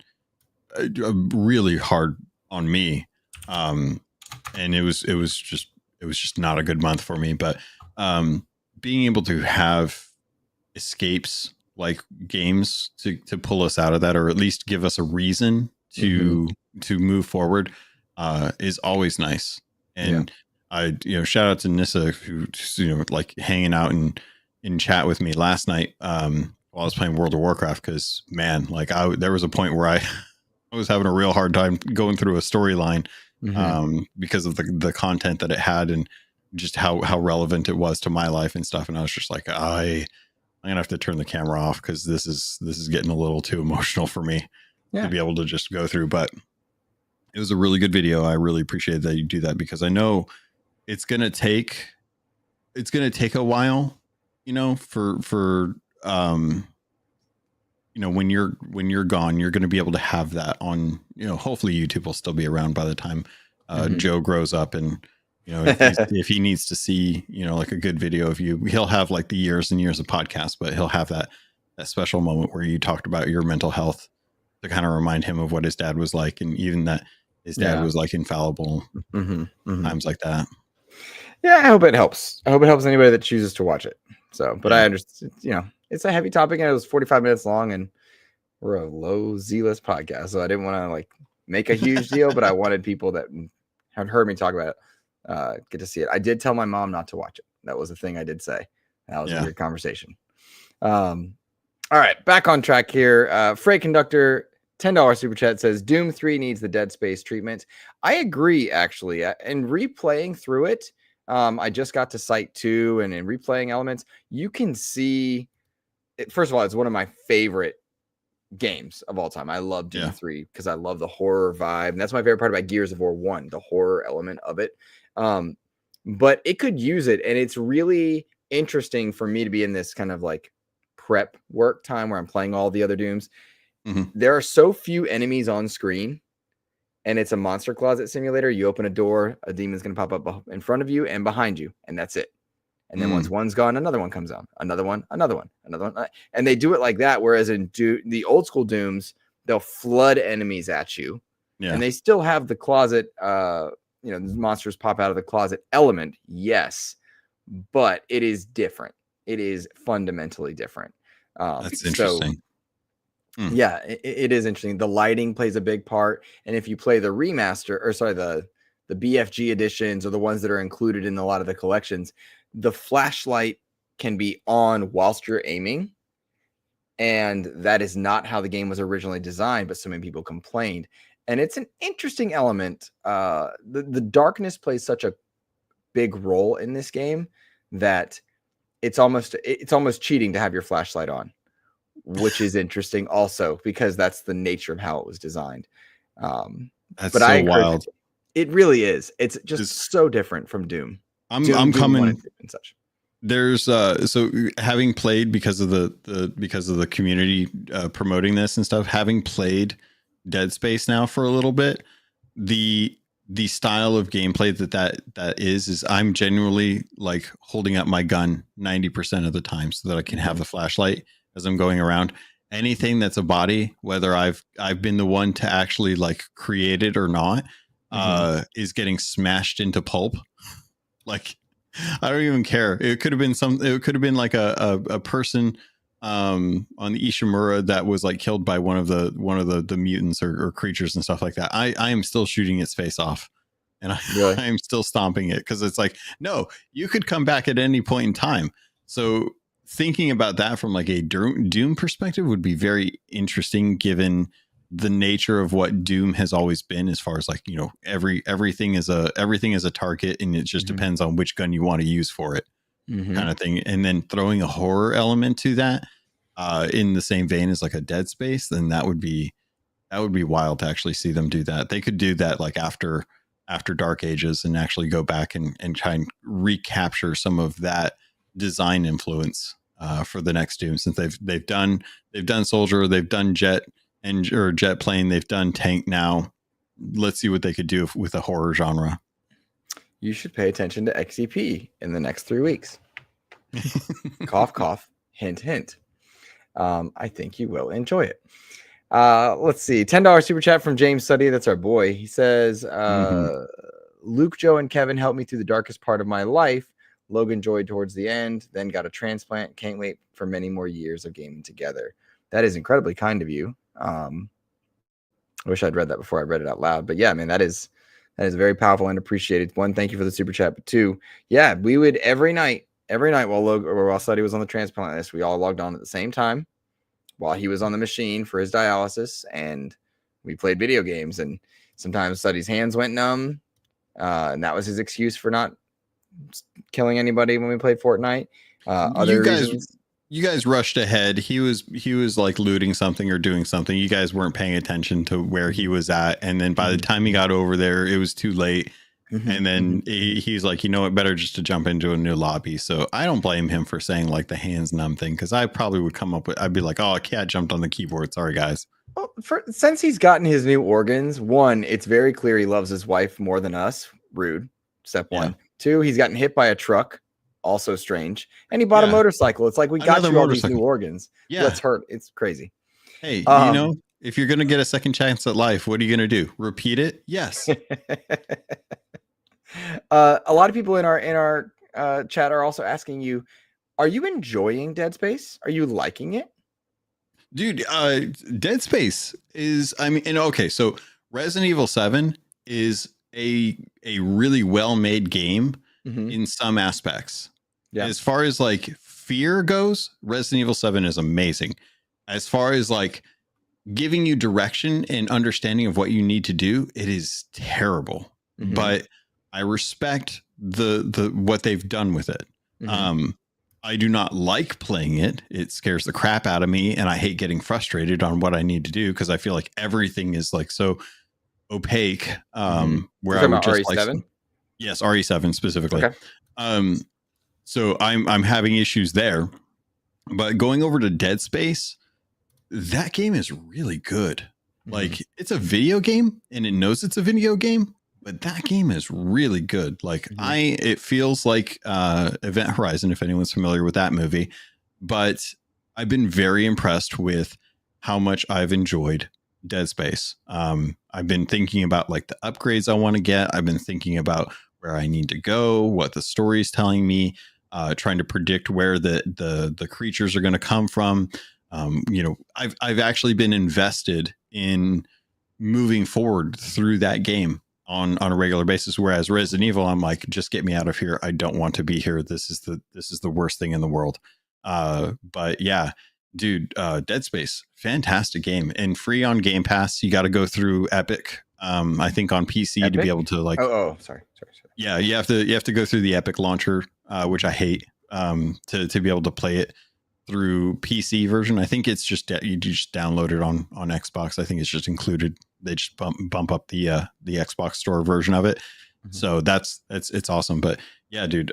Speaker 3: really hard on me. And it was just not a good month for me, but being able to have escapes like games to pull us out of that, or at least give us a reason to move forward, is always nice. And I, shout out to Nissa, who, like hanging out in chat with me last night while I was playing World of Warcraft, because man, like there was a point where I was having a real hard time going through a storyline because of the content that it had and just how relevant it was to my life and stuff. And I was just like, I'm gonna have to turn the camera off because this is getting a little too emotional for me to be able to just go through. But it was a really good video. I really appreciate that you do that, because I know it's gonna take a while, for when you're gone, you're gonna be able to have that on, hopefully YouTube will still be around by the time Joe grows up, and if he needs to see, like a good video of you, he'll have like the years and years of podcasts, but he'll have that special moment where you talked about your mental health to kind of remind him of what his dad was like. And even that his dad was like infallible times like that.
Speaker 1: Yeah. I hope it helps. I hope it helps anybody that chooses to watch it. So, but I understand, it's a heavy topic and it was 45 minutes long and we're a low Z-list podcast. So I didn't want to like make a huge deal, but I wanted people that had heard me talk about it, get to see it. I did tell my mom not to watch it. That was the thing I did say. That was a weird conversation. All right, back on track here. Freight Conductor, $10 super chat says Doom 3 needs the Dead Space treatment. I agree, actually. And replaying through it, I just got to Site 2, and in replaying elements, you can see. First of all, it's one of my favorite games of all time. I love Doom 3 because I love the horror vibe. And that's my favorite part about Gears of War 1, the horror element of it. But it could use it. And it's really interesting for me to be in this kind of like prep work time where I'm playing all the other Dooms. There are so few enemies on screen, and it's a monster closet simulator. You open a door, a demon's going to pop up in front of you and behind you, and that's it. And then once one's gone, another one comes on, another one. And they do it like that. Whereas in the old school Dooms, they'll flood enemies at you. And they still have the closet, the monsters pop out of the closet element. Yes. But it is different. It is fundamentally different.
Speaker 3: That's interesting.
Speaker 1: Yeah, it is interesting. The lighting plays a big part. And if you play the the BFG editions or the ones that are included in a lot of the collections, the flashlight can be on whilst you're aiming. And that is not how the game was originally designed, but so many people complained. And it's an interesting element. The darkness plays such a big role in this game that it's almost cheating to have your flashlight on, which is interesting also because that's the nature of how it was designed.
Speaker 3: That's but so wild.
Speaker 1: It really is. It's just so different from Doom.
Speaker 3: I'm coming and such. There's so having played because of the community promoting this and stuff, having played Dead Space now for a little bit, the style of gameplay that is I'm genuinely like holding up my gun 90% of the time so that I can have the flashlight as I'm going around. Anything that's a body, whether I've been the one to actually like create it or not, is getting smashed into pulp. Like, I don't even care. It could have been like a person on the Ishimura that was like killed by one of the mutants or creatures and stuff like that. I am still shooting its face off, and I am still stomping it because it's like, no, you could come back at any point in time. So thinking about that from like a Doom perspective would be very interesting, given the nature of what Doom has always been, as far as like, you know, everything is a target, and it just depends on which gun you want to use for it, kind of thing. And then throwing a horror element to that, in the same vein as like a Dead Space, then that would be wild to actually see them do that. They could do that like after Dark Ages and actually go back and try and recapture some of that design influence for the next Doom, since they've done Soldier, they've done Jet Plane, they've done Tank. Now let's see what they could do with a horror genre.
Speaker 1: You should pay attention to XEP in the next 3 weeks. Cough, cough, hint, hint. I think you will enjoy it. Let's see. $10 super chat from James Suddy. That's our boy. He says, Luke, Joe, and Kevin helped me through the darkest part of my life. Logan joyed towards the end, then got a transplant. Can't wait for many more years of gaming together. That is incredibly kind of you. I wish I'd read that before I read it out loud. But yeah, I mean, that is very powerful and appreciated. One, thank you for the super chat. But two, yeah, we would every night while Suddy was on the transplant list, we all logged on at the same time while he was on the machine for his dialysis, and we played video games. And sometimes Suddy's hands went numb, and that was his excuse for not killing anybody when we played Fortnite.
Speaker 3: You guys rushed ahead. He was like looting something or doing something. You guys weren't paying attention to where he was at, and then by the time he got over there, it was too late. And then he's like, you know what, better just to jump into a new lobby. So I don't blame him for saying like the hands numb thing, because I probably would come up with, I'd be like, oh, a cat jumped on the keyboard. Sorry, guys.
Speaker 1: Well, since he's gotten his new organs, one, it's very clear he loves his wife more than us. Rude. Step one. Yeah. Two, he's gotten hit by a truck. Also strange. And he bought a motorcycle. It's like, we got you all these new organs. Yeah. Let's hurt. It's crazy.
Speaker 3: Hey, you know, if you're going to get a second chance at life, what are you going to do? Repeat it? Yes.
Speaker 1: A lot of people in our chat are also asking you, are you enjoying Dead Space? Are you liking it?
Speaker 3: Dude, Dead Space is, I mean, and okay, so Resident Evil 7 is a really well made game
Speaker 1: Mhm.
Speaker 3: in some aspects.
Speaker 1: Yeah.
Speaker 3: As far as like fear goes, Resident Evil 7 is amazing. As far as like giving you direction and understanding of what you need to do, it is terrible.
Speaker 1: Mhm.
Speaker 3: But I respect the what they've done with it.
Speaker 1: Mhm.
Speaker 3: I do not like playing it. It scares the crap out of me, and I hate getting frustrated on what I need to do because I feel like everything is like so opaque. Where I would just like
Speaker 1: RE7?
Speaker 3: yes, RE7 specifically.
Speaker 1: Okay.
Speaker 3: So I'm having issues there. But going over to Dead Space, that game is really good. Like it's a video game and it knows it's a video game, but that game is really good. Like it feels like Event Horizon, if anyone's familiar with that movie, but I've been very impressed with how much I've enjoyed Dead Space. I've been thinking about like the upgrades I want to get. I've been thinking about where I need to go, what the story is telling me, trying to predict where the creatures are going to come from. I've actually been invested in moving forward through that game on a regular basis. Whereas Resident Evil, I'm like, just get me out of here. I don't want to be here. This is the worst thing in the world. But yeah, dude, Dead Space, fantastic game and free on Game Pass. You got to go through Epic. I think on PC Epic? To be able to like,
Speaker 1: sorry.
Speaker 3: Yeah. You have to go through the Epic launcher, which I hate, to be able to play it through PC version. I think it's just you just download it on Xbox. I think it's just included. They just bump up the Xbox store version of it. So it's awesome. But yeah, dude,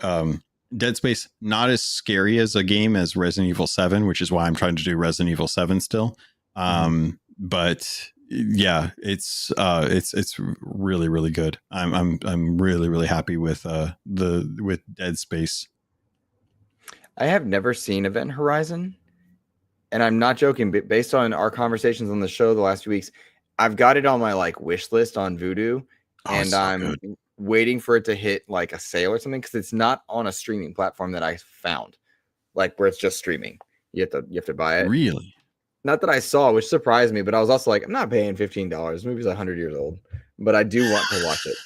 Speaker 3: Dead Space, not as scary as a game as Resident Evil 7, which is why I'm trying to do Resident Evil 7 still. But yeah, it's really, really good. I'm really, really happy with Dead Space.
Speaker 1: I have never seen Event Horizon, and I'm not joking. But based on our conversations on the show the last few weeks, I've got it on my like wish list on Vudu, and so I'm waiting for it to hit like a sale or something because it's not on a streaming platform that I found, like where it's just streaming. You have to buy it.
Speaker 3: Really?
Speaker 1: Not that I saw, which surprised me, but I was also like, I'm not paying $15. The movie's 100 years old, but I do want to watch it.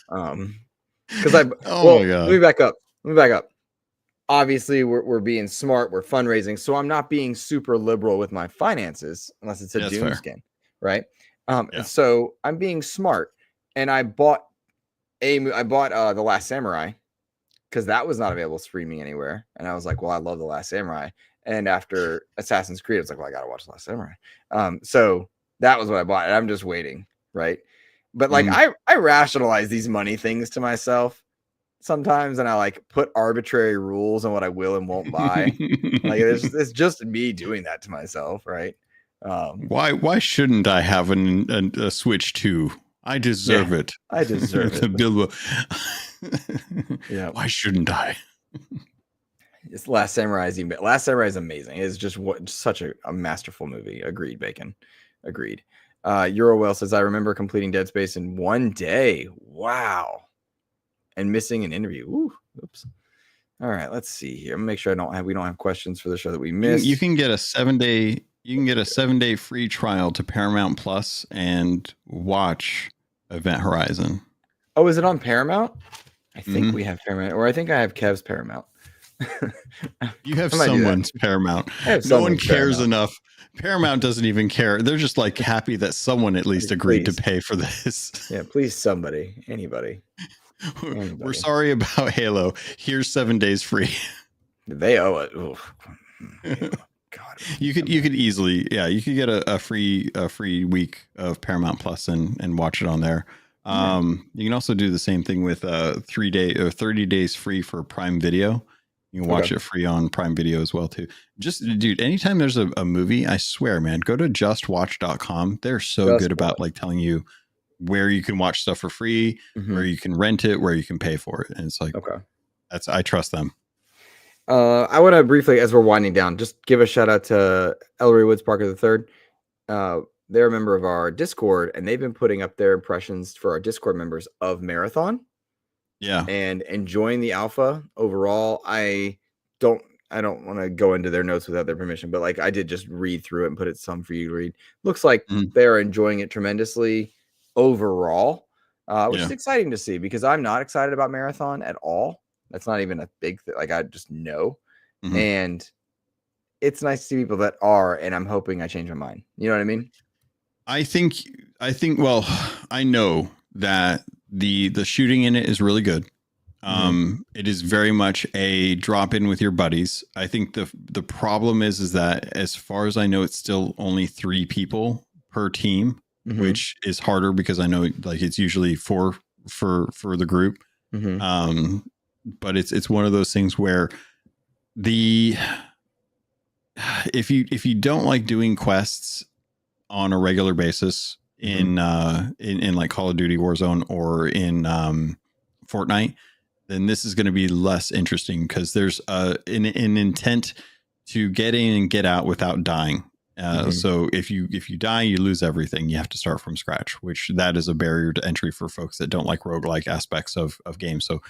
Speaker 1: Because my God. Let me back up. Obviously, we're being smart. We're fundraising, so I'm not being super liberal with my finances unless it's a Doom skin, right? So I'm being smart, and I bought The Last Samurai because that was not available streaming anywhere, and I was like, well, I love The Last Samurai. And after Assassin's Creed, I was like, well, I gotta watch The Last Samurai. So that was what I bought, and I'm just waiting, right? But like I rationalize these money things to myself sometimes, and I like put arbitrary rules on what I will and won't buy. Like it's just me doing that to myself, right?
Speaker 3: Why shouldn't I have a Switch 2? I deserve it.
Speaker 1: I deserve it.
Speaker 3: Bilbo.
Speaker 1: Yeah.
Speaker 3: Why shouldn't I?
Speaker 1: It's Last Samurai is amazing. It's just such a masterful movie. Agreed, Bacon. Agreed. Eurowell says, I remember completing Dead Space in one day. Wow. And missing an interview. Ooh, oops. All right, let's see here. I'm gonna make sure we don't have questions for the show that we missed.
Speaker 3: You can get a 7-day free trial to Paramount Plus and watch Event Horizon.
Speaker 1: Oh, is it on Paramount? I think we have Paramount, or I think I have Kev's Paramount.
Speaker 3: You have someone's Paramount. No one cares enough. Paramount doesn't even care. They're just like happy that someone at least agreed to pay for this.
Speaker 1: Yeah, please, anybody.
Speaker 3: We're sorry about Halo. Here's 7 days free.
Speaker 1: They owe it. God.
Speaker 3: You could easily, you could get a free week of Paramount Plus and watch it on there. You can also do the same thing with 3 day or 30 days free for Prime Video. You can watch it free on Prime Video as well too. Just dude, anytime there's a movie, I swear, man, go to justwatch.com. They're so good about like telling you where you can watch stuff for free, where you can rent it, where you can pay for it. And it's like, I trust them.
Speaker 1: I want to briefly, as we're winding down, just give a shout out to Ellery Woods Parker III. They're a member of our Discord, and they've been putting up their impressions for our Discord members of Marathon.
Speaker 3: Yeah.
Speaker 1: And enjoying the alpha overall. I don't want to go into their notes without their permission, but like I did just read through it and put it some for you to read. Looks like they're enjoying it tremendously overall. which is exciting to see because I'm not excited about Marathon at all. That's not even a big thing. Like I just know.
Speaker 3: Mhm.
Speaker 1: And it's nice to see people that are, and I'm hoping I change my mind. You know what I mean?
Speaker 3: I think, well, I know that the shooting in it is really good. It is very much a drop in with your buddies. I think the problem is that as far as I know, it's still only 3 people per team, which is harder because I know like it's usually 4 for the group. But it's one of those things where if you don't like doing quests on a regular basis in like Call of Duty Warzone or in Fortnite, then this is going to be less interesting because there's an intent to get in and get out without dying. So if you die, you lose everything. You have to start from scratch, which that is a barrier to entry for folks that don't like roguelike aspects of games. So,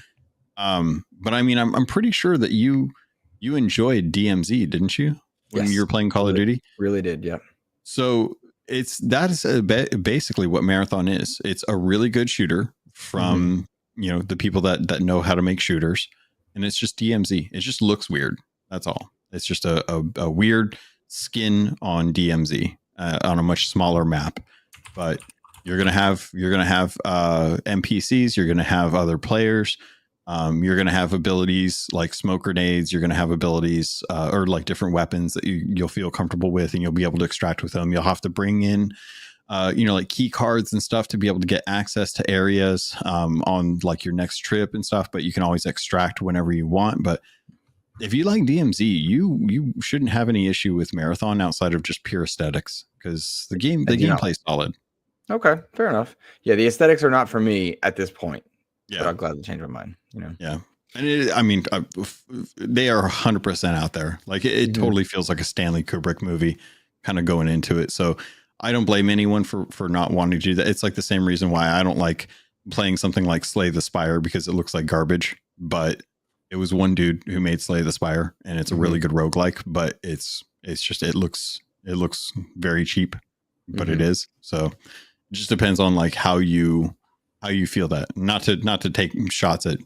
Speaker 3: but I mean, I'm pretty sure that you enjoyed DMZ, didn't you? When you were playing Call of Duty?
Speaker 1: Really did. Yeah.
Speaker 3: So that is basically what Marathon is. It's a really good shooter from, the people that know how to make shooters, and it's just DMZ. It just looks weird. That's all. It's just a weird skin on DMZ on a much smaller map, but you're going to have NPCs. You're going to have other players. You're going to have abilities like smoke grenades. You're going to have abilities or like different weapons that you'll feel comfortable with, and you'll be able to extract with them. You'll have to bring in, like key cards and stuff to be able to get access to areas on like your next trip and stuff. But you can always extract whenever you want. But if you like DMZ, you shouldn't have any issue with Marathon outside of just pure aesthetics because the gameplay is solid.
Speaker 1: Okay, fair enough. Yeah, the aesthetics are not for me at this point.
Speaker 3: Yeah,
Speaker 1: but I'm glad to change my mind.
Speaker 3: Yeah, and they are 100% out there. Like it totally feels like a Stanley Kubrick movie, kind of going into it. So I don't blame anyone for not wanting to do that. It's like the same reason why I don't like playing something like Slay the Spire because it looks like garbage. But it was one dude who made Slay the Spire, and it's a really good roguelike. But it's just it looks very cheap, but it is. So it just depends on like how you feel that. Not to take shots at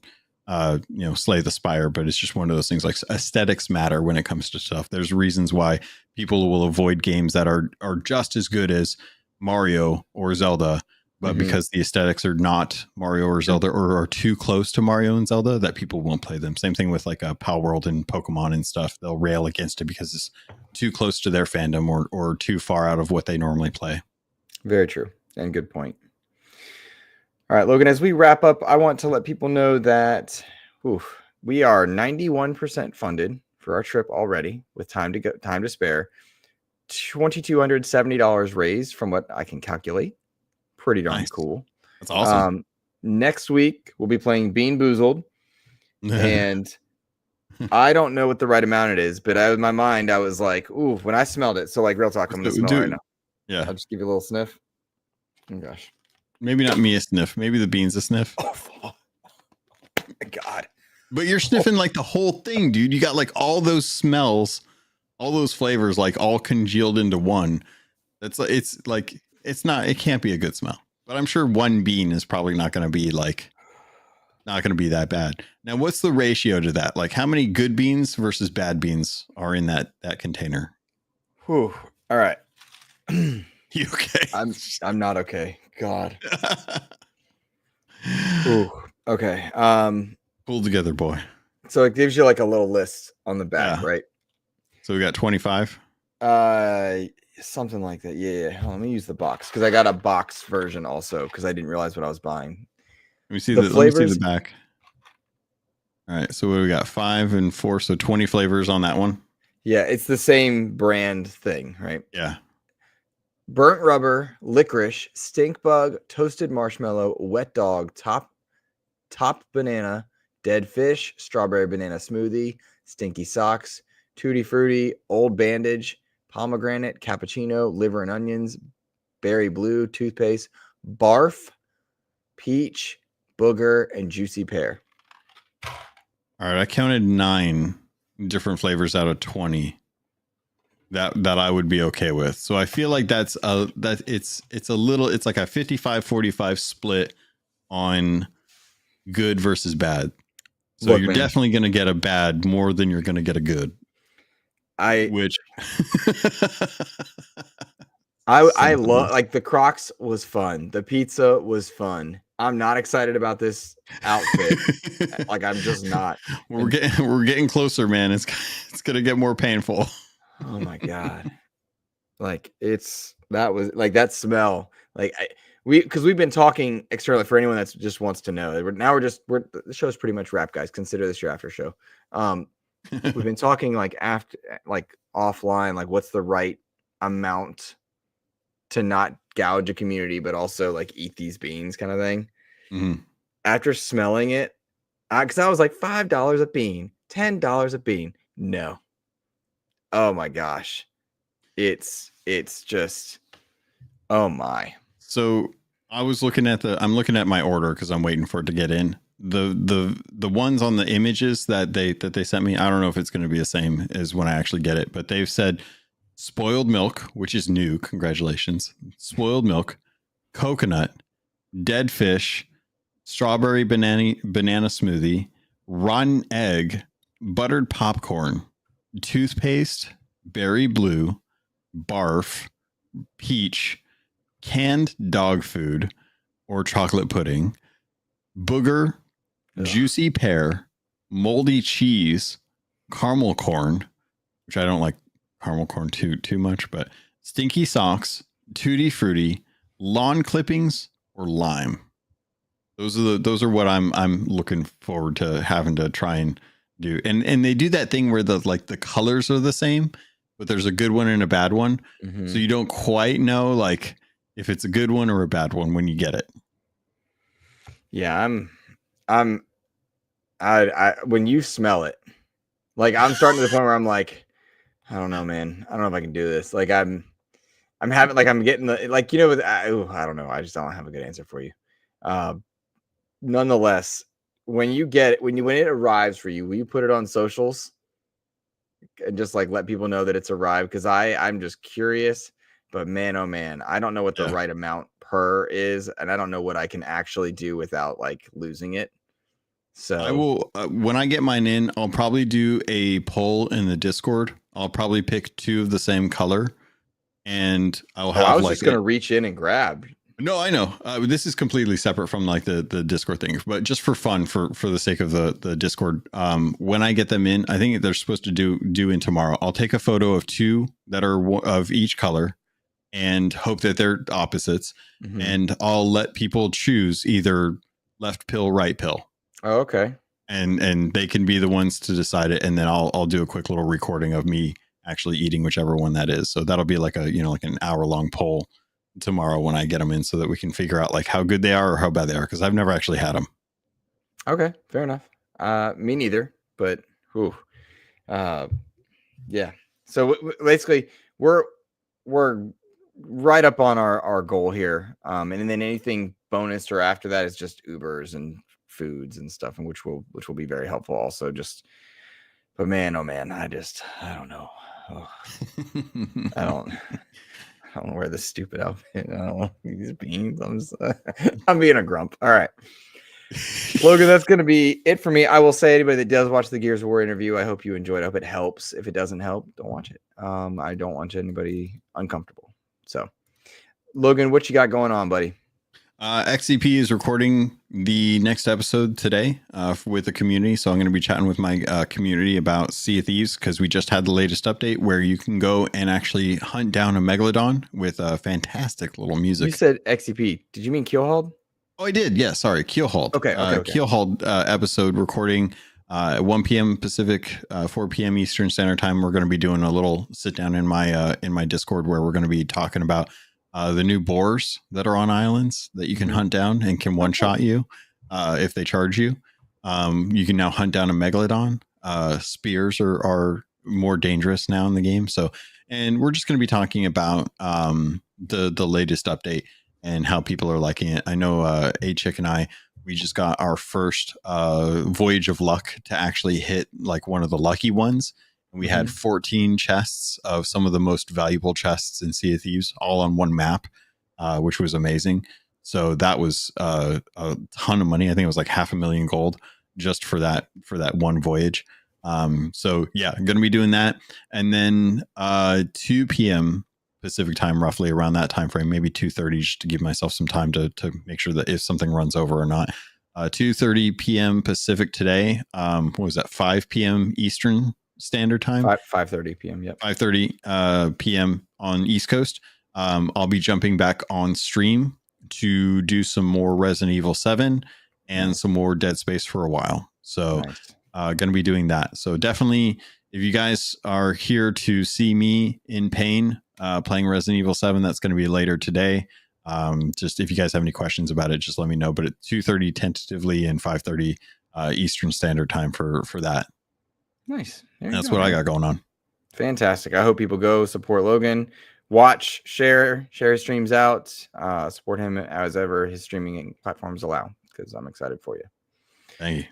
Speaker 3: Slay the Spire, but it's just one of those things. Like aesthetics matter when it comes to stuff. There's reasons why people will avoid games that are just as good as Mario or Zelda, but because the aesthetics are not Mario or Zelda or are too close to Mario and Zelda, that people won't play them. Same thing with like a Pal World and Pokemon and stuff. They'll rail against it because it's too close to their fandom or too far out of what they normally play. Very true.
Speaker 1: And good point. All right, Logan, as we wrap up, I want to let people know that we are 91% funded for our trip already with time to spare. $2,270 raised from what I can calculate. Pretty darn cool.
Speaker 3: That's awesome.
Speaker 1: Next week, we'll be playing Beanboozled. And I don't know what the right amount it is, but in my mind, I was like, ooh, when I smelled it. So like real talk, I'm going to smell it right now.
Speaker 3: Yeah.
Speaker 1: I'll just give you a little sniff. Oh, gosh.
Speaker 3: Maybe not me a sniff. Maybe the beans a sniff.
Speaker 1: Oh my God.
Speaker 3: But you're sniffing like the whole thing, dude. You got like all those smells, all those flavors, like all congealed into one. It can't be a good smell. But I'm sure one bean is probably not going to be that bad. Now, what's the ratio to that? Like how many good beans versus bad beans are in that container?
Speaker 1: Whew. All right.
Speaker 3: You okay?
Speaker 1: I'm not okay. God. Ooh. Okay.
Speaker 3: Pull together, boy.
Speaker 1: So it gives you like a little list on the back, right?
Speaker 3: So we got 25.
Speaker 1: Something like that. Yeah. Let me use the box because I got a box version also because I didn't realize what I was buying.
Speaker 3: Let me see the flavors. Let me see the back. All right. So what do we got? 5 and 4. So 20 flavors on that one.
Speaker 1: Yeah, it's the same brand thing, right?
Speaker 3: Yeah.
Speaker 1: Burnt rubber, licorice, stink bug, toasted marshmallow, wet dog, top banana, dead fish, strawberry banana smoothie, stinky socks, tutti frutti, old bandage, pomegranate, cappuccino, liver and onions, berry blue, toothpaste, barf, peach, booger, and juicy pear.
Speaker 3: All right, I counted 9 different flavors out of 20 that I would be okay with. So I feel like it's like a 55-45 split on good versus bad. So
Speaker 1: Look,
Speaker 3: you're
Speaker 1: man.
Speaker 3: definitely going to get a bad more than you're going to get a good. Which
Speaker 1: I love, like, the Crocs was fun. The pizza was fun. I'm not excited about this outfit. Like, I'm just not.
Speaker 3: We're getting closer, man. It's going to get more painful.
Speaker 1: Oh my God. Like, that was like that smell. Like, because we've been talking externally for anyone that just wants to know. The show's pretty much wrapped, guys. Consider this your after show. We've been talking like offline, like what's the right amount to not gouge a community, but also like eat these beans kind of thing.
Speaker 3: Mm-hmm.
Speaker 1: After smelling it, because I was like $5 a bean, $10 a bean. No. Oh my gosh. It's just, oh my.
Speaker 3: So I was looking at I'm looking at my order because I'm waiting for it to get in. The ones on the images that they sent me, I don't know if it's going to be the same as when I actually get it, but they've said spoiled milk, which is new. Congratulations. Spoiled milk, coconut, dead fish, strawberry banana smoothie, rotten egg, buttered popcorn, toothpaste, berry blue, barf, peach, canned dog food or chocolate pudding, booger, juicy pear, moldy cheese, caramel corn, which I don't like caramel corn too much, but stinky socks, tutti frutti, lawn clippings, or lime. Those are what I'm looking forward to having to try and do. And they do that thing where the colors are the same, but there's a good one and a bad one. Mm-hmm. So you don't quite know like if it's a good one or a bad one when you get it.
Speaker 1: Yeah, I when you smell it, like I'm starting to the point where I'm like, I don't know, man. I don't know if I can do this. Like I'm having, like, I'm getting the, like, you know, I don't know. I just don't have a good answer for you. Nonetheless, when it arrives for you, will you put it on socials and just like let people know that it's arrived? Because I'm just curious, but man, oh man, I don't know what the right amount per is, and I don't know what I can actually do without like losing it. So
Speaker 3: I will when I get mine in, I'll probably do a poll in the Discord. I'll probably pick 2 of the same color, and I'll have.
Speaker 1: I was just gonna reach in and grab.
Speaker 3: No, I know. This is completely separate from like the Discord thing, but just for fun, for the sake of the Discord, when I get them in, I think they're supposed to do in tomorrow. I'll take a photo of 2 that are of each color and hope that they're opposites. Mm-hmm. And I'll let people choose either left pill, right pill.
Speaker 1: Oh, okay.
Speaker 3: And they can be the ones to decide it. And then I'll do a quick little recording of me actually eating whichever one that is. So that'll be like like an hour-long poll tomorrow when I get them in, so that we can figure out like how good they are or how bad they are, because I've never actually had them.
Speaker 1: Okay, fair enough. Me neither, but yeah. So basically we're right up on our goal here, and then anything bonus or after that is just Ubers and foods and stuff, and which will be very helpful also. But man, oh man, I don't know. I don't wear this stupid outfit. I don't want these beans. I'm being a grump. All right, Logan, that's going to be it for me. I will say, anybody that does watch the Gears of War interview, I hope you enjoyed. I hope it helps. If it doesn't help, don't watch it. I don't want anybody uncomfortable. So, Logan, what you got going on, buddy?
Speaker 3: XEP is recording the next episode today with the community. So I'm going to be chatting with my community about Sea of Thieves, because we just had the latest update where you can go and actually hunt down a Megalodon with fantastic little music.
Speaker 1: You said XEP. Did you mean Keelhauled?
Speaker 3: Oh, I did. Yeah, sorry. Keelhauled.
Speaker 1: Okay.
Speaker 3: Keelhauled episode recording at 1 p.m. Pacific, 4 p.m. Eastern Standard Time. We're going to be doing a little sit down in my Discord where we're going to be talking about the new boars that are on islands that you can hunt down and can one-shot you if they charge you. You can now hunt down a Megalodon. Spears are more dangerous now in the game. So, and we're just going to be talking about the latest update and how people are liking it. I know A-Chick and I, we just got our first Voyage of Luck to actually hit like one of the lucky ones. We had 14 chests of some of the most valuable chests in Sea of Thieves, all on one map, which was amazing. So that was a ton of money. I think it was like $500,000 gold just for that one voyage. So yeah, I'm going to be doing that. And then 2 p.m. Pacific time, roughly around that time frame, maybe 2:30, just to give myself some time to make sure that if something runs over or not. 2:30 p.m. Pacific today. What was that? 5 p.m. Eastern Standard Time.
Speaker 1: 5:30 p.m. Yep.
Speaker 3: 5:30 p.m. on East Coast. I'll be jumping back on stream to do some more Resident Evil 7 and some more Dead Space for a while. So going to be doing that. So definitely, if you guys are here to see me in pain playing Resident Evil 7, that's going to be later today. Just if you guys have any questions about it, just let me know. But at 2:30 tentatively and 5:30 Eastern Standard Time for that.
Speaker 1: Nice.
Speaker 3: That's what I got going on.
Speaker 1: Fantastic. I hope people go support Logan. Watch, share his streams out, support him as ever his streaming platforms allow, because I'm excited for you.
Speaker 3: Thank you.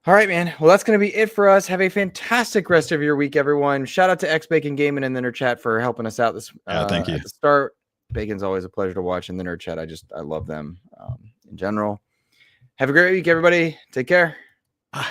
Speaker 1: All right, man. Well, that's going to be it for us. Have a fantastic rest of your week, everyone. Shout out to xBaconGamnx in the nerd chat for helping us out this
Speaker 3: thank you.
Speaker 1: at the start. Bacon's always a pleasure to watch in the nerd chat. I love them in general. Have a great week, everybody. Take care.
Speaker 3: Bye.